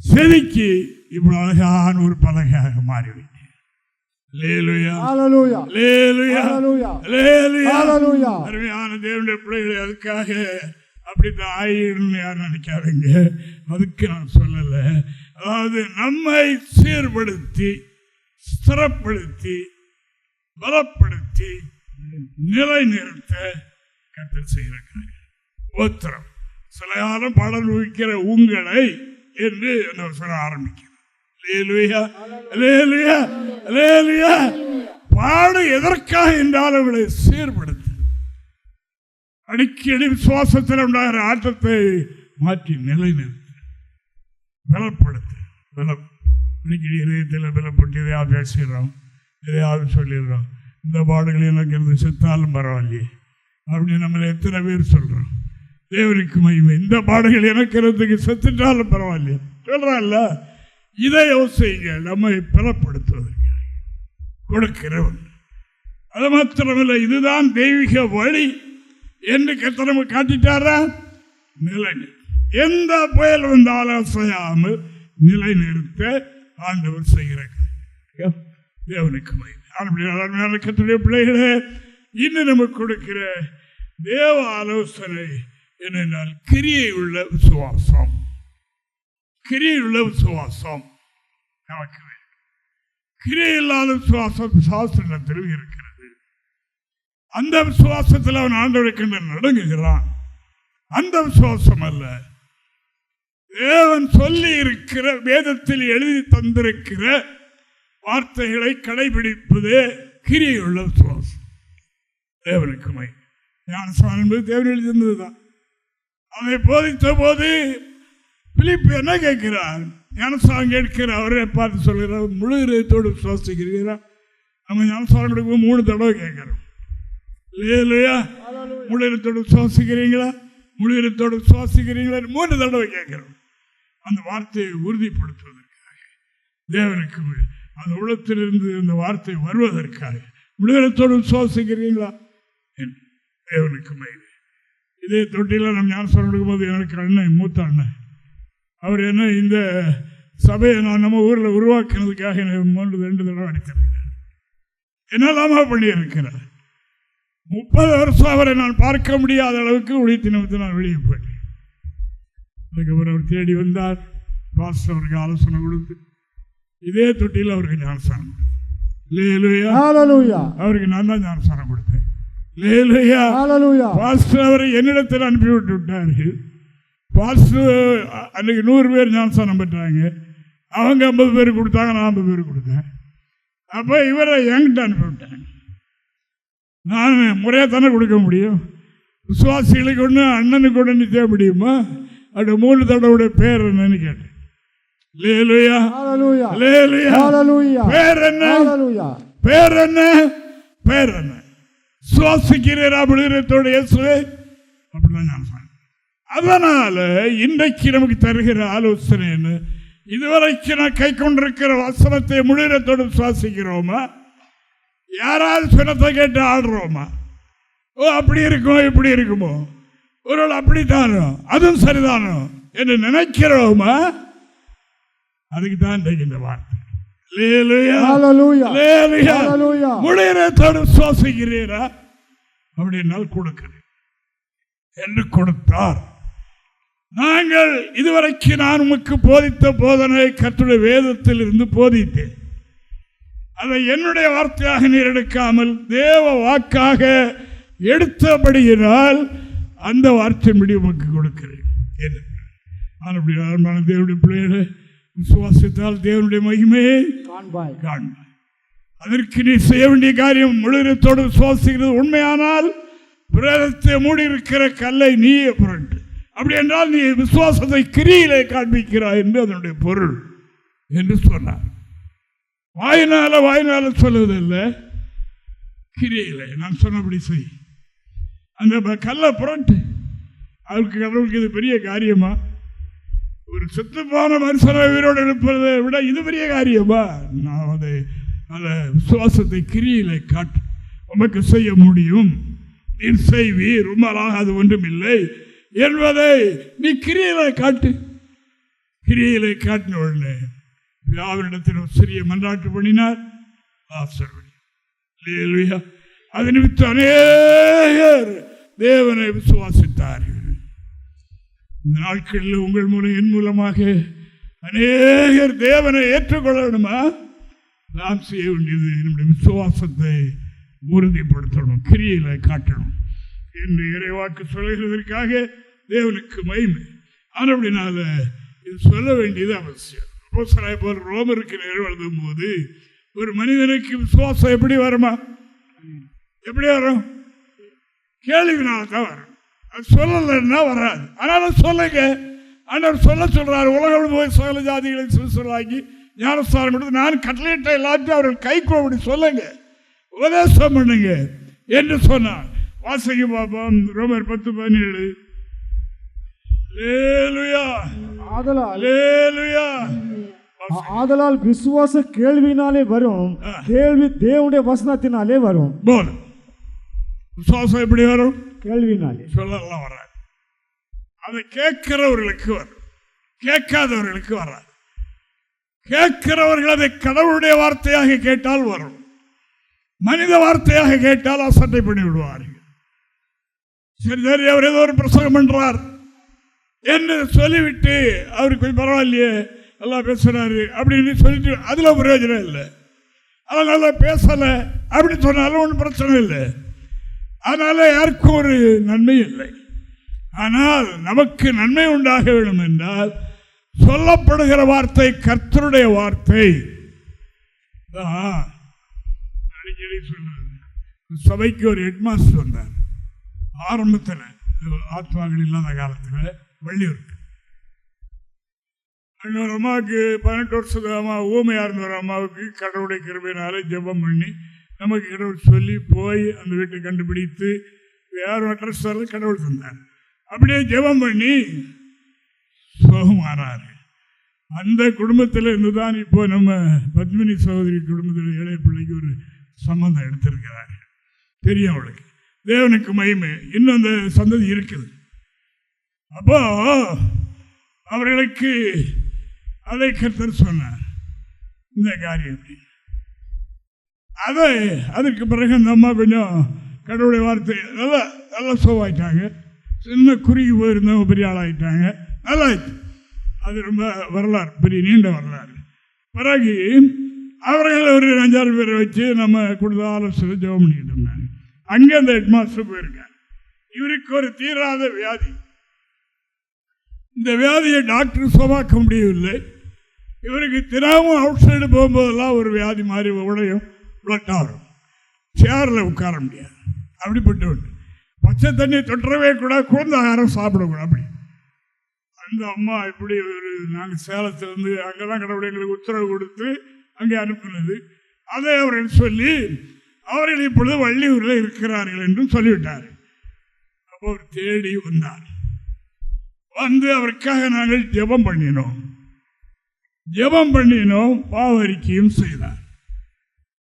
செதுக்கி இவ்வளவு அழகான ஒரு பலகையாக மாறிவிட்டேன். அருமையான தேவனுடைய பிள்ளைகளை அதுக்காக அப்படித்தான் ஆயிரம் யாரும் நினைக்காதீங்க, அதுக்கு நான் சொல்லலை. அதாவது நம்மை சீர்படுத்தி ஸ்திரப்படுத்தி பலப்படுத்தி நிலைநிறுத்த கர்த்தர் செய்கிறார். ஓத்திரம் சில காலம் பாடல் வைக்கிற உங்களை என்று சொல்ல ஆரம்பிக்கிறார். பாடு எதற்காக என்றால் அவளை சீர்படுத்த, அடிக்கடி விசுவாசத்தில் உண்டாகிற ஆட்டத்தை மாற்றி நிலைநிறுத்த, பலப்படுத்த. அடிக்கடி இதயத்தில் பலப்பட்டு எதையாவது பேசுகிறோம், எதையாவது சொல்லிடுறோம். இந்த பாடுகள் எனக்கு இருந்து செத்தாலும் பரவாயில்லையே அப்படின்னு நம்மளை எத்தனை பேர் சொல்கிறோம். தேவனுக்கு மகிமை. இந்த பாடுகள் எனக்கு இருந்ததுக்கு செத்துட்டாலும் பரவாயில்லையே சொல்கிறான்ல. இதை யோசிங்க, நம்மை பலப்படுத்துவதற்கு கொடுக்கிறவன். அது மாத்திரமில்லை, இதுதான் தெய்வீக வழி என்று கர்த்தர் காட்டிட்டாரா. நிலை எந்த புயல் வந்தாலும் அசையாமல் நிலைநிறுத்த ஆண்டவர் செய்கிறார். தேவனுக்கு மகிமை. கர்த்தருடைய பிள்ளைகளே, இன்னும் நமக்கு கொடுக்கிற தேவ ஆலோசனை என்னென்னால் கிரியை உள்ள விசுவாசம். கிரியுள்ள விசுவாசம் நமக்கு வேண்டும். கிரியில்லாத விசுவாசம் சாஸ்திரத்தில் இருக்கிறது. அந்த விசுவாசத்தில் அவன் ஆண்டவருக்கு நடுங்குகிறான். அந்த விசுவாசம் அல்ல, தேவன் சொல்லி இருக்கிற வேதத்தில் எழுதி தந்திருக்கிற வார்த்தைகளை கடைபிடிப்பதே கிரியுள்ள விசுவாசம். தேவனுக்கு மகிமை. ஞானஸ்நானம் என்பது தேவன் எழுதி தந்ததுதான். அதை போதித்த போது பிலிப்பு என்ன கேட்கிறார்? ஞானஸ்நானம் கேட்கிற அவரை பார்த்து சொல்கிறார், முழு இதயத்தோடு விசுவாசிக்கிறீரா? நம்ம ஞானஸ்நானம் கொடுக்கும் 3 தடவை கேட்கிறோம். இல்லையா? முழு இதயத்தோடு விசுவாசிக்கிறீங்களா? முழு இதயத்தோடு விசுவாசிக்கிறீங்களா? 3 தடவை கேட்கிறோம். அந்த வார்த்தையை உறுதிப்படுத்துவதற்காக, தேவனுக்கு அந்த உள்ளத்திலிருந்து அந்த வார்த்தை வருவதற்காக முழு இதயத்தோடு விசுவாசிக்கிறீங்களா? தேவனுக்கு மகிமை. இதே தொட்டியில் நம்ம ஞானஸ்நானம் கொடுக்கும்போது எனக்கு அண்ணன், மூத்த அண்ணன், அவர் என்ன இந்த சபையை நான் நம்ம ஊரில் உருவாக்கினதுக்காக எனக்கு 2 தடவை அடித்திருக்கிறார். என்னெல்லாமா பண்ணியிருக்கிறார். 30 வருஷம் அவரை நான் பார்க்க முடியாத அளவுக்கு ஒழித்து நிமித்து நான் வெளியே போயிட்டேன். அதுக்கப்புறம் அவர் தேடி வந்தார். பாஸ்டர் அவருக்கு ஆலோசனை கொடுத்து இதே தொட்டியில் அவருக்கு ஞானஸ்நானம் கொடுத்தேன். அவருக்கு நான் தான் ஞானஸ்நானம் கொடுத்தேன். பாஸ்டர் அவரை என்னிடத்தில் அனுப்பிவிட்டு விட்டார்கள். பாஸ்டர் அன்றைக்கு 100 பேர் ஞானஸ்நானம் பெற்றாங்க. அவங்க 50 பேர் கொடுத்தாங்க, நான் 50 பேர் கொடுத்தேன். அப்போ இவரை என்கிட்ட அனுப்பிவிட்டாங்க. நான் முறையாக தானே கொடுக்க முடியும். விசுவாசிகளுக்கு ஒன்று அண்ணனுக்கு ஒன்று நிற்க முடியுமா? அப்படி 3 தடவை பேர் என்னன்னு கேட்டேன். அல்லேலூயா, அல்லேலூயா, பேர் என்ன? பேர் என்ன? பேர் என்ன? சுவாசிக்கிறீரா விழுகிறத்தோடு இயேசுவே? அப்படிதான் நான் சொன்னேன். அதனால இன்றைக்கு நமக்கு தருகிற ஆலோசனை என்ன? இதுவரைக்கும் நான் கை கொண்டிருக்கிற வசனத்தை முழுகிறத்தோடு சுவாசிக்கிறோமா? யாராவது சொன்னத்தை கேட்டு ஆடுறோமா? ஓ அப்படி இருக்குமோ இப்படி இருக்குமோ, ஒரு அப்படித்தானோ அதுவும் சரிதானோ என்று நினைக்கிறோமா? அதுக்கு தான் இந்த வார்த்தை. முழுகிறத்தோடு சுவாசிக்கிறீரா? அப்படின்னால் கொடுக்கிறேன் என்று கொடுத்தார். நாங்கள் இதுவரைக்கும் நான் உமக்கு போதித்த போதனை கர்த்தருடைய வேதத்தில் இருந்து போதித்தேன். அதை என்னுடைய வார்த்தையாக நீர் எடுக்காமல் தேவ வாக்காக எடுத்தபடியினால் அந்த வார்த்தையின்படி உமக்கு கொடுக்கிறேன். தேவனுடைய பிள்ளைகளை விசுவாசித்தால் தேவனுடைய மகிமையை காண்பாய். அதற்கு நீ செய்ய வேண்டிய காரியம் முழுகிறத்தோடு விசுவாசிக்கிறது உண்மையானால் பிரேதத்தை மூடி இருக்கிற கல்லை நீயே புரண்டு. அப்படி என்றால் நீ விசுவாசத்தை கிரியிலே காண்பிக்கிறாய் என்று அதனுடைய பொருள் என்று சொன்னார். வாயினால சொல்லுவதில்லை, கிரியிலே நான் சொன்னபடி செய். அந்த கல்லை புரட்டு. கடவுளுக்கு இது பெரிய காரியமா? ஒரு செத்துப்பான மனுஷனை உயிரோடு எழுப்பதை விட இது பெரிய காரியமா? நான் அதை விசுவாசத்தை கிரியிலே காட்டு. உமக்கு செய்ய முடியும், நீ செய்வீர், உம்மாலாக அது ஒன்றும் இல்லை என்பதை நீ கிரியிலே காட்டு. கிரியிலே காட்டின உடனே அவரிடத்தில் சிறிய மன்றாட்டு பண்ணினார். அது நிமித்தம் அநேகர் தேவனை விசுவாசித்தார்கள். இந்த நாட்களில் உங்கள் மூலம் என் மூலமாக அநேகர் தேவனை ஏற்றுக்கொள்ளணுமா? நாம் செய்ய வேண்டியது நம்முடைய விசுவாசத்தை உறுதிப்படுத்தணும், கிரியில காட்டணும் என்று இறைவாக்கு சொல்லுகிறதற்காக தேவனுக்கு மகிமை. ஆனால் அப்படினால இது சொல்ல வேண்டியது அவசியம். போல் ரோமருக்கு எழுதும் போது ஒரு மனிதனுக்கு விசுவாசம் எப்படி வருமா? எப்படி வரும்? கேள்வினால தான் வரும். அது சொல்லலைன்னா வராது. ஆனாலும் சொல்லுங்க. ஆண்டவர் சொல்றாரு, உலகம் போய் சகல ஜாதிகளை சிறுசலாக்கி ஞானஸ்தானம் எடுத்து நான் கட்டளையிட்ட எல்லாத்தையும் அவர்கள் கைக்கொள்ள சொல்லுங்க, உபதேசம் பண்ணுங்க என்று சொன்னார். வாசிக்க பார்ப்போம். ரோமர் 10:17. ஆதலால் விசுவாச கேள்வினாலே வரும், கேள்வி தேவனுடைய வசனத்தினாலே வரும். விசுவாசம் எப்படி வரும்? கேள்வினாலே. சொல்லலாம் வராது. அதை கேட்கிறவர்களுக்கு வரும், கேட்காதவர்களுக்கு வராது. கேட்கிறவர்கள் அதை கடவுளுடைய வார்த்தையாக கேட்டால் வரும், மனித வார்த்தையாக கேட்டால் அசட்டை பண்ணி விடுவார்கள். சரி சரி, அவர் ஏதோ ஒரு பிரசங்கம் பண்றார் என்று சொல்லிவிட்டு அவருக்கு கொஞ்சம் பரவாயில்லையே நல்லா பேசுறாரு அப்படின்னு சொல்லிட்டு அதுல பிரயோஜனம் இல்லை. அதனால நல்லா பேசலை அப்படின்னு சொன்னாலும் ஒன்றும் பிரச்சனை இல்லை. அதனால யாருக்கும் ஒரு நன்மை இல்லை. ஆனால் நமக்கு நன்மை உண்டாக வேண்டும் என்றால் சொல்லப்படுகிற வார்த்தை கர்த்தருடைய வார்த்தை. அடிக்கடி சொல்றது, சபைக்கு ஒரு ஹெட்மாஸ்டர் வந்தார் ஆரம்பத்தில், ஆத்மாக்கள் இல்லாத காலத்தில். வள்ளியூருக்கு இன்னொரு அம்மாவுக்கு 18 வருஷத்து அம்மா ஊமையாக இருந்த ஒரு அம்மாவுக்கு கடவுளுடைய கிருபையினால ஜெபம் பண்ணி நமக்கு கடவுள் சொல்லி போய் அந்த வீட்டை கண்டுபிடித்து யார் அட்ரஸ் கடவுள் தந்தார். அப்படியே ஜெபம் பண்ணி சோகமானார். அந்த குடும்பத்தில் இருந்து தான் இப்போ நம்ம பத்மினி சகோதரி குடும்பத்தில் இளைய பிள்ளைக்கு ஒரு சம்பந்தம் எடுத்திருக்கிறாங்க. தெரியும் அவளுக்கு. தேவனுக்கு மகிமை. இன்னும் அந்த சந்ததி இருக்குது. அப்போ அவர்களுக்கு அதை கர்த்தர் சொன்னார் இந்த காரியம். அதற்கு பிறகு அந்த அம்மா கொஞ்சம் கடவுளுடைய வார்த்தை நல்லா சோவாயிட்டாங்க. சின்ன குறுகி போயிருந்தவங்க பெரிய ஆளாயிட்டாங்க. நல்லா அது ரொம்ப வரலாறு, பெரிய நீண்ட வரலாறு. பிறகு அவர்கள் ஒரு 5-6 பேரை வச்சு நம்ம கொடுத்த ஆலோசனை ஜெபம் பண்ணிக்கிட்டு இருந்தாங்க. அங்கே அந்த ஹெட்மாஸ்டர் போயிருக்காங்க. இவருக்கு ஒரு தீராத வியாதி. இந்த வியாதியை டாக்டர் சுகமாக்க முடியவில்லை. இவருக்கு தினமும் அவுட் சைடு போகும்போதெல்லாம் ஒரு வியாதி மாதிரி உடையும், பிளட்டாக வரும். சேரில் உட்கார முடியாது. அப்படிப்பட்ட ஒன்று. பச்சை தண்ணி தொட்டவே கூட, குழந்தை ஆகாரம் சாப்பிடக்கூடாது. அப்படி அந்த அம்மா இப்படி ஒரு, நாங்கள் சேலத்திலிருந்து அங்கே தான் கடவுளை எங்களுக்கு உத்தரவு கொடுத்து அங்கே அனுப்பினது. அதை அவர்கள் சொல்லி அவர்கள் இப்பொழுது வள்ளியூரில் இருக்கிறார்கள் என்று சொல்லிவிட்டார். அப்போ அவர் தேடி வந்தார். வந்து அவருக்காக நாங்கள் ஜெபம் பண்ணினோம், பாவரிக்கையும் செய்தார்.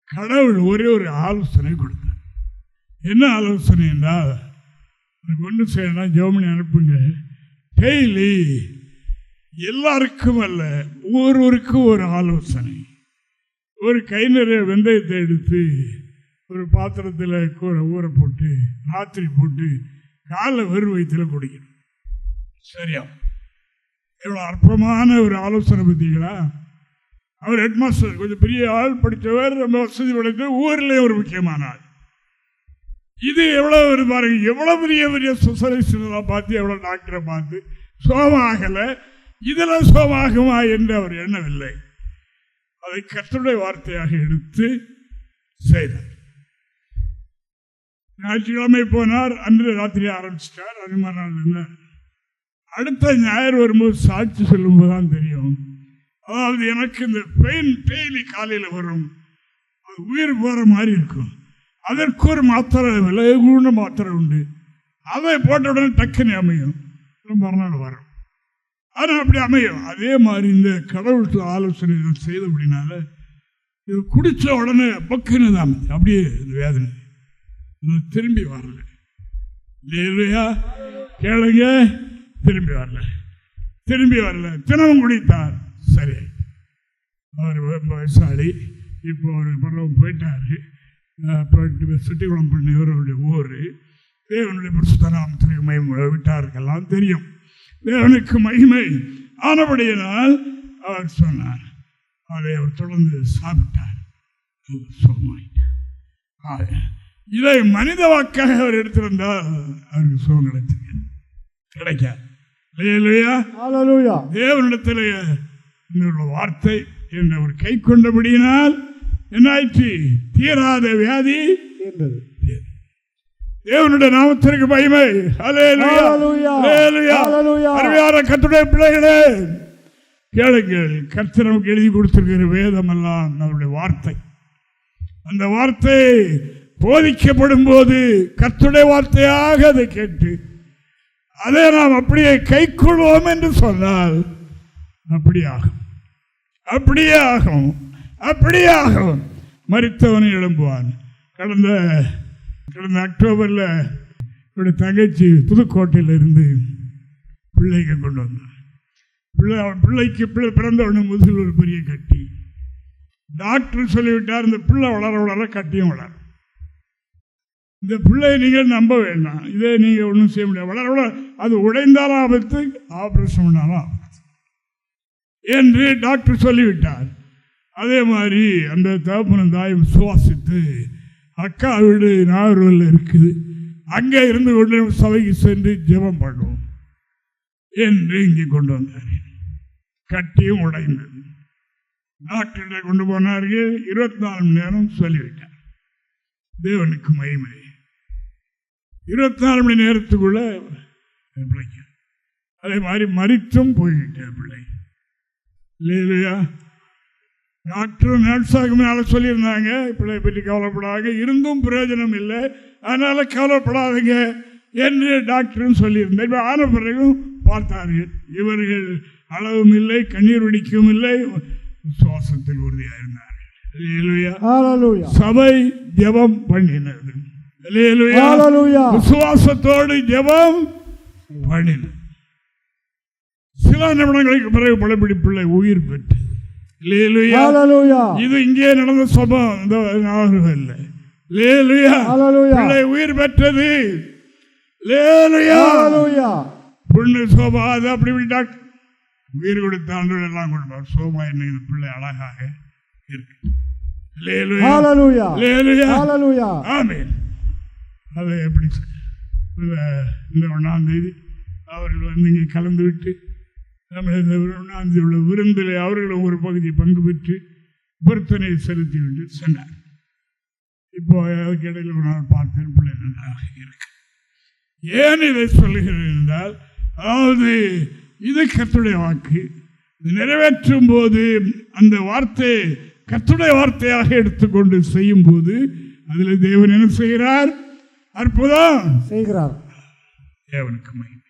கடவுள் ஒரே ஒரு ஆலோசனை கொடுத்தார். என்ன ஆலோசனை என்றால், கொண்டு செய்யலாம், ஜெபம் பண்ணி அனுப்புங்க, டெய்லி எல்லாருக்கும் அல்ல, ஒவ்வொருவருக்கும் ஒரு ஆலோசனை. ஒரு கை நிறைய வெந்தயத்தை எடுத்து ஒரு பாத்திரத்தில் ஊற போட்டு ராத்திரி போட்டு காலை வெறும் வயிற்றில் குடிக்கணும். சரியா? எவ்வளோ அற்பமான ஒரு ஆலோசனை பார்த்தீங்களா? அவர் ஹெட்மாஸ்டர், கொஞ்சம் பெரிய ஆள், படித்தவர், ரொம்ப வசதி படைத்த, ஊரிலே ஒரு முக்கியமான ஆள். இது எவ்வளோ ஒரு பாருங்க, எவ்வளோ பெரிய பெரிய ஸ்பெஷலிஸ்டெல்லாம் பார்த்து, எவ்வளோ டாக்டரை பார்த்து சோகமாகலை, இதில் சோகமாகுமா என்று அவர் எண்ணவில்லை. அதை கர்த்தருடைய வார்த்தையாக எடுத்து செய்தார். ஞாயிற்றுக்கிழமை போனார், அன்று ராத்திரி ஆரம்பிச்சிட்டார். அது மாதிரி நாள் இல்லை. அடுத்த ஞாயிறு வரும்போது சாட்சி சொல்லும்போது தான் தெரியும். அதாவது எனக்கு இந்த பெயின் டெய்லி காலையில் வரும், அது உயிர் போகிற மாதிரி இருக்கும். அதற்கு ஒரு மாத்திரை, விலை கூர்ந்த மாத்திரை உண்டு, அதை போட்ட உடனே டக்குன்னு அமையும், மறுநாள் வரும். ஆனால் அப்படி அமையும். அதே மாதிரி இந்த கடவுள் ஆலோசனை செய்த அப்படின்னால இது குடித்த உடனே பக்குன்னு தான் அப்படியே இந்த வேதனை திரும்பி வரல. இல்லையா? கேளுங்க, திரும்பி வரல. தினமும் குடித்தார். சரி, அவர் வயசாளி, இப்போ ஒரு பரவம் போயிட்டாரு. சுட்டிக்குளம் பண்ணியவருடைய ஊர். தேவனுடைய பரிசுத்த நாமத்திற்கு மகிமை விட்டாருக்கெல்லாம் தெரியும். தேவனுக்கு மகிமை ஆனபடியினால் அவர் சொன்னார். அதை அவர் தொடர்ந்து சாப்பிட்டார். இதை மனித வாக்காக அவர் எடுத்திருந்தால் அவருக்கு சுகம் கிடைக்காது. தேவனிடத்தில் வார்த்தை என்ற ஒரு கை கொண்டபடியினால் என்னாயிற்று? தீராத வியாதி என்றது. தேவனுடைய நாமத்திற்கு மகிமை. அருமையான கர்த்தருடைய பிள்ளைகளே, கேளுங்கள். கர்த்தர் நமக்கு எழுதி கொடுத்திருக்கிற வேதம் எல்லாம் நம்முடைய வார்த்தை. அந்த வார்த்தை போதிக்கப்படும் போது கர்த்தருடைய வார்த்தையாக அதை கேட்டு அதை நாம் அப்படியே கை கொள்வோம் என்று சொன்னால் அப்படியே ஆகும். மரித்தவனை எழும்புவான். கடந்த அக்டோபரில் என்னுடைய தங்கச்சி புதுக்கோட்டையில் இருந்து பிள்ளைக்கு கொண்டு வந்தார். பிள்ளைக்கு பிறந்த உடனே முதல் ஒரு பெரிய கட்டி. டாக்டர் சொல்லிவிட்டார், இந்த பிள்ளை வளர கட்டியும் வளரும். இந்த பிள்ளையை நீங்கள் நம்ப வேண்டாம், இதை நீங்கள் ஒன்றும் செய்ய முடியாது. வளர அது உடைந்தாலும் ஆபத்து, ஆபரேஷன் பண்ணாலும் ஆபத்து என்று டாக்டர் சொல்லிவிட்டார். அதே மாதிரி அந்த தகப்பனும் தாயும் சுவாசித்து, அக்கா வீடு நாகர்கோவில் இருக்குது, அங்கே இருந்து கொண்டு சபைக்கு சென்று ஜெபம் பண்ணுவோம் என்று இங்கே கொண்டு வந்தார். கட்டியும் உடைந்தது. டாக்டர்கிட்ட கொண்டு போனார்கள். 24 மணி நேரம் சொல்லிவிட்டார். தேவனுக்கு மகிமை. 24 மணி நேரத்துக்குள்ள பிள்ளைங்க அதே மாதிரி மரித்தும் போய்விட்டார் பிள்ளை. இல்லையா? டாக்டர் நர்ஸாக மேலே சொல்லியிருந்தாங்க, பிள்ளையை பற்றி கவலைப்படாத, இருந்தும் பிரயோஜனம் இல்லை, அதனால கவலைப்படாதீங்க என்று டாக்டரும் சொல்லியிருந்தார். இப்போ ஆன பிறகும் பார்த்தார்கள், இவர்கள் அளவும் இல்லை, கண்ணீர் வெடிக்கவும் இல்லை, விசுவாசத்தில் உறுதியாக இருந்தார்கள். சபை ஜெபம் பண்ணினது. விசுவாசத்தோடு ஜெபம் பண்ணினது. சில நிமிடங்களுக்கு பிறகு பழப்படி பிள்ளை உயிர் பெற்று. இது இங்கே நடந்த சம்பவம், பிள்ளை உயிர் பெற்றது. புண்ணு சோபா அது அப்படி டாக்டர் உயிர் கொடுத்த ஆண்டு எல்லாம் கொடுப்பார். சோபா என்ன பிள்ளை அழகாக இருக்கு. அதை எப்படி இந்த 1ஆம் தேதி அவர்கள் வந்து இங்கே கலந்து விட்டு நம்ம இந்த 1ஆம் தேதி உள்ள விருந்தில் அவர்களும் ஒரு பகுதி பங்கு பெற்று பொருத்தனை செலுத்திவிட்டு சென்றார். இப்போ அதுக்கு இடையில் ஒரு நாள் பார்த்தேன், பிள்ளை நன்றாக இருக்கு. ஏன் இதை சொல்லுகிறேன் என்றால், அதாவது இது கர்த்தருடைய வாக்கு. நிறைவேற்றும் போது அந்த வார்த்தை கர்த்தருடைய வார்த்தையாக எடுத்துக்கொண்டு செய்யும் போது அதில் தேவன் என்ன செய்கிறார்? அற்புதம் செய்கிறார். தேவனுக்கு மகிமை,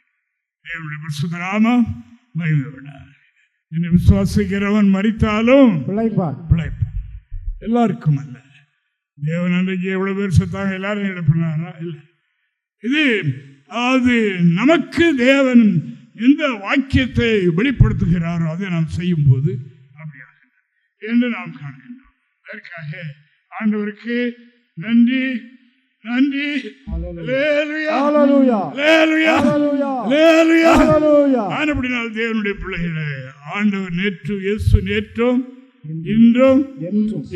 தேவனுடைய பரிசுத்த நாமம் மகிமைப்படார். என்னை விசுவாசிக்கிறவன் மரித்தாலும் பிழைப்பான். எல்லாருக்கும் அல்ல. தேவன் அன்றைக்கு எவ்வளவு பேர் செத்தாங்க? எல்லாரும் எழுப்பினாரா? இல்லை. இது அதாவது நமக்கு தேவன் எந்த வாக்கியத்தை வெளிப்படுத்துகிறாரோ அதை நாம் செய்யும் போது அப்படியாக என்று நாம் காண்கின்றோம். அதற்காக ஆண்டவருக்கு நன்றி, நன்றி. அப்படினால் தேவனுடைய பிள்ளைகளே, ஆண்டவர் நேற்று இயேசு நேற்றும் இன்றும்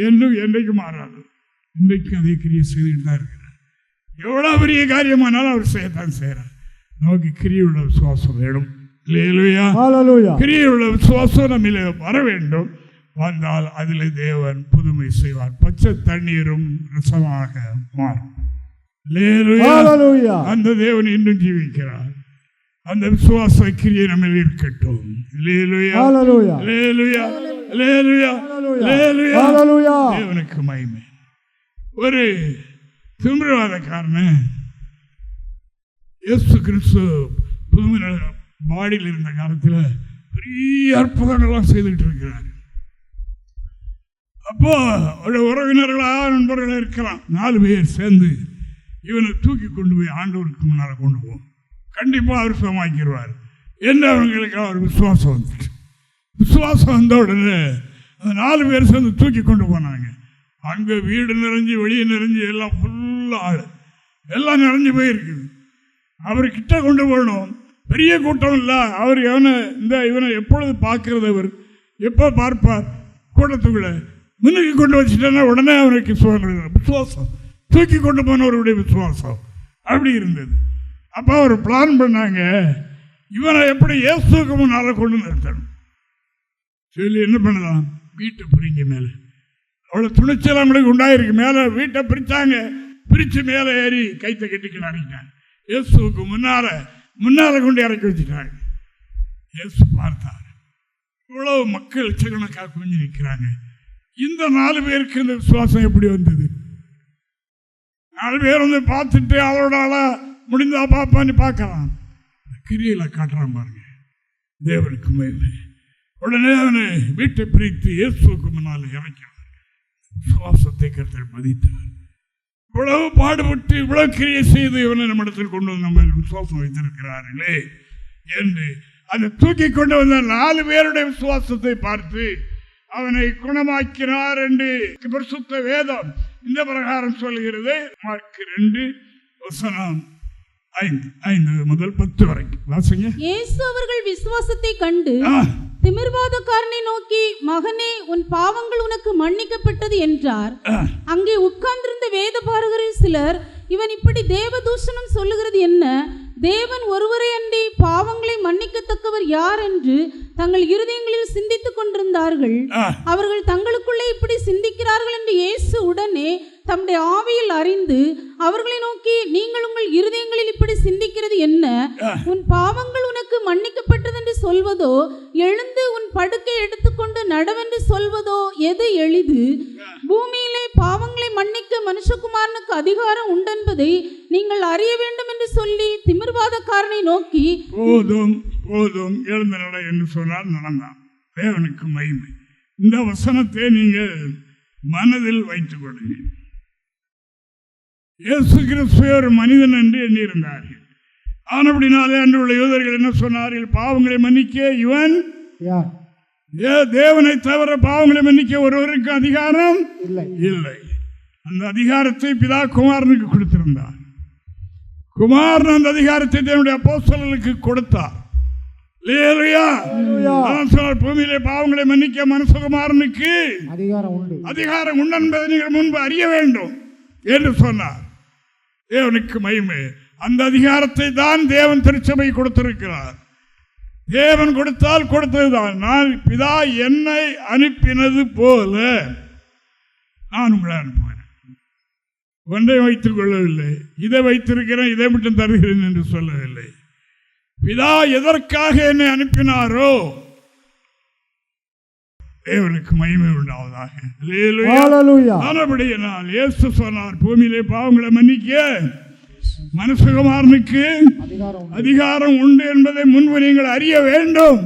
என்றும் என்றைக்கு மாறாது. இன்றைக்கு அதே கிரியை செய்துட்டு தான் இருக்கிறார். எவ்வளவு பெரிய காரியமானாலும் அவர் செய்யத்தான் செய்கிறார். நமக்கு கிரியுள்ள விசுவாசம் வேணும். கிரியுள்ள விசுவாசம் நம்மிலே வர வேண்டும். வந்தால் அதில் தேவன் புதுமை செய்வார். பச்சை தண்ணீரும் ரசமாக மாறும். அந்த தேவன் இன்னும் ஜீவிக்கிறார். அந்த விசுவாச கிரியை நம்ம இருக்கட்டும். தேவனுக்கு மகிமை. ஒரு திமிரவாதக்காரன் இயேசு கிறிஸ்து புதுமை பாடியில் இருந்த காலத்தில் பெரிய அற்புதங்கள்லாம் செய்துட்டு இருக்கிறார். அப்போ ஒரு உறவினர்களாக நண்பர்களாக இருக்கலாம், 4 பேர் சேர்ந்து இவனை தூக்கி கொண்டு போய் ஆண்டவருக்கு முன்னால் கொண்டு போவோம், கண்டிப்பாக அவர் சுகமாக்கிடுவார் என்று அவங்களுக்கு அவர் விசுவாசம் வந்துட்டு. விசுவாசம் வந்த உடனே அந்த 4 பேர் சேர்ந்து தூக்கி கொண்டு போனாங்க. அங்கே வீடு நிறைஞ்சு வெளியே நிறைஞ்சு எல்லாம் ஃபுல்லாக எல்லாம் நிறைஞ்சு போயிருக்குது. அவர்கிட்ட கொண்டு போகணும். பெரிய கூட்டம் இல்லை. அவர் இவனை எப்பொழுது பார்க்கறது? அவர் எப்போ பார்ப்பார்? கூட்டத்துக்குள்ள முன்னுக்கு கொண்டு வச்சுட்டேன்னா உடனே அவருக்கு விசுவாசம், தூக்கி கொண்டு போனவருடைய விசுவாசம் அப்படி இருந்தது. அப்போ அவர் பிளான் பண்ணாங்க, இவனை எப்படி இயேசுக்கு முன்னால் கொண்டு நிறுத்தணும் சொல்லி என்ன பண்ணலாம், வீட்டை பிரிங்க மேலே. அவ்வளோ துணிச்சல் அவங்களுக்கு உண்டாயிருக்கு. மேலே வீட்டை பிரித்தாங்க. பிரித்து மேலே ஏறி கைத்தை கட்டிக்கிட்டு அடிக்கிட்டாங்க. இயேசுக்கு முன்னால் கொண்டு இறக்கி வச்சுட்டாங்க. இயேசு பார்த்தார், இவ்வளவு மக்கள் லட்சக்கணக்காக குஞ்சு நிற்கிறாங்க. இந்த 4 பேருக்கு இந்த விசுவாசம் எப்படி வந்தது? 4 பேர் வந்து பார்த்துட்டு அவரோட ஆளா முடிந்தா பாப்பான்னு பார்க்கலாம். கிரியில காட்டுறான் பாருங்க. தேவனுக்கு மகிமை. உடனே அவனை வீட்டை பிரித்து இயேசுக்கு முன்னால் இறக்கிறார். விசுவாசத்தை கர்த்தர் மதித்தார். இவ்வளவு பாடுபட்டு இவ்வளவு கிரியை செய்து இவனை நம்மிடத்தில் கொண்டு வந்து நம்ம விசுவாசம் வைத்திருக்கிறார்களே என்று அந்த தூக்கி கொண்டு வந்த 4 பேருடைய விசுவாசத்தை பார்த்து அவனை குணமாக்கினார் என்று பரிசுத்த வேதம் இந்த பிரகாரம் சொல்கிறது. மார்க் 2:5 முதல் 10 வரைக்கும் வாசிங்க. இயேசு அவர்கள் விசுவாசத்தை கண்டு திமிர்வாதக்காரனை நோக்கி, மகனே, உன் பாவங்கள் உனக்கு மன்னிக்கப்பட்டது என்றார். அங்கே உட்கார்ந்திருந்த வேதபாரகரில் சிலர், இவன் இப்படி தேவதூஷணம் சொல்லுகிறது என்ன? தேவன் ஒருவரே அன்றி பாவங்களை மன்னிக்கத்தக்கவர் யார் என்று தங்கள் இருதயங்களில் சிந்தித்துக் கொண்டிருந்தார்கள். அவர்கள் தங்களுக்குள்ளே இப்படி சிந்திக்கிறார்கள் என்று இயேசு உடனே தம்முடைய ஆவியில் அறிந்து அவர்களை நோக்கி, நீங்கள் உங்கள் இருதயங்களில் இப்படி சிந்திக்கிறது என்ன? உன் பாவங்கள் உனக்கு மன்னிக்கப்பட்டது என்று சொல்வதோ, எழுந்து உன் படுக்கை எடுத்துக்கொண்டு நடவென்று சொல்வதோ எது எளிது? பூமியிலே பாவங்களை மன்னிக்க மனுஷகுமாரனுக்கு அதிகாரம் உண்டென்பதை நீங்கள் அறிய வேண்டும் என்று சொல்லி திமிர்வாதக்காரனை நோக்கி, போதும் போதும், எழுந்து நட என்று சொன்னால் நடந்தான். தேவனுக்கு மகிமை. இந்த வசனத்தை நீங்கள் மனதில் வைத்துக் கொள்ளுங்கள். இயேசு கிறிஸ்து ஒரு மனிதன் என்று எண்ணியிருந்தார்கள். ஆனபடினாலே அன்று உள்ள யூதர்கள் என்ன சொன்னார்கள்? பாவங்களை மன்னிக்க இவன் தேவனை தவிர பாவங்களை மன்னிக்க ஒருவருக்கு அதிகாரம் இல்லை. அந்த அதிகாரத்தை பிதா குமாரனுக்கு கொடுத்திருந்தார். குமாரன் அந்த அதிகாரத்தை தேவனுடைய அப்போஸ்தலர்களுக்கு கொடுத்தார். பூமியிலே பாவங்களை மன்னிக்க மனுஷகுமாரனுக்கு அதிகாரம் உண்டு என்பதை நீங்கள் முன்பு அறிய வேண்டும் என்று சொன்னார். தேவனுக்கு மகிமை. அந்த அதிகாரத்தை தான் தேவன் திருச்சபை கொடுத்திருக்கிறார். தேவன் கொடுத்தால் கொடுத்ததுதான். நான் பிதா என்னை அனுப்பினது போல நான் உங்களை அனுப்புவேன். ஒன்றை வைத்துக் கொள்ளவில்லை. இதை வைத்திருக்கிறேன், இதை மட்டும் தருகிறேன் என்று சொல்லவில்லை. பிதா எதற்காக என்னை அனுப்பினாரோ தேவனுக்கு மகிமை உண்டாவதாக. ஆனபடியினால் இயேசு சொன்னார், பூமியிலே பாவங்களை மன்னிக்க மனுஷகுமாரனுக்கு அதிகாரம் உண்டு என்பதை முன்பு நீங்கள் அறிய வேண்டும்.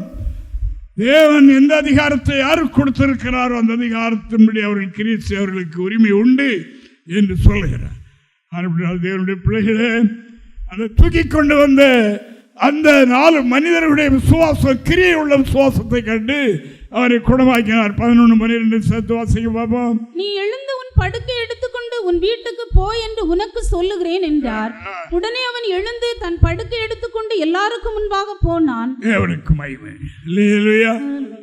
தேவன் எந்த அதிகாரத்தை யாருக்கு கொடுத்திருக்கிறாரோ அந்த அதிகாரத்தின்படி அவர்கள் கிரியை அவர்களுக்கு உரிமை உண்டு என்று சொல்லுகிறார். தேவனுடைய பிள்ளைகளே, அதை தூக்கி கொண்டு வந்த அந்த 4 மனிதர்களுடைய விசுவாசம், கிரியை உள்ள விசுவாசத்தை கண்டு அவரை குணமாக்கினார். 11-12 சேர்த்து வாசிக்க பார்ப்போம். நீ எழுந்து உன் படுக்கை எடுத்துக்கொண்டு உன் வீட்டுக்கு போ என்று உனக்கு சொல்லுகிறேன் என்றார். உடனே அவன் எழுந்து தன் படுக்கை எடுத்துக்கொண்டு எல்லாருக்கும் முன்பாக போனான். தேவனுக்கு மகிமை. அல்லேலூயா,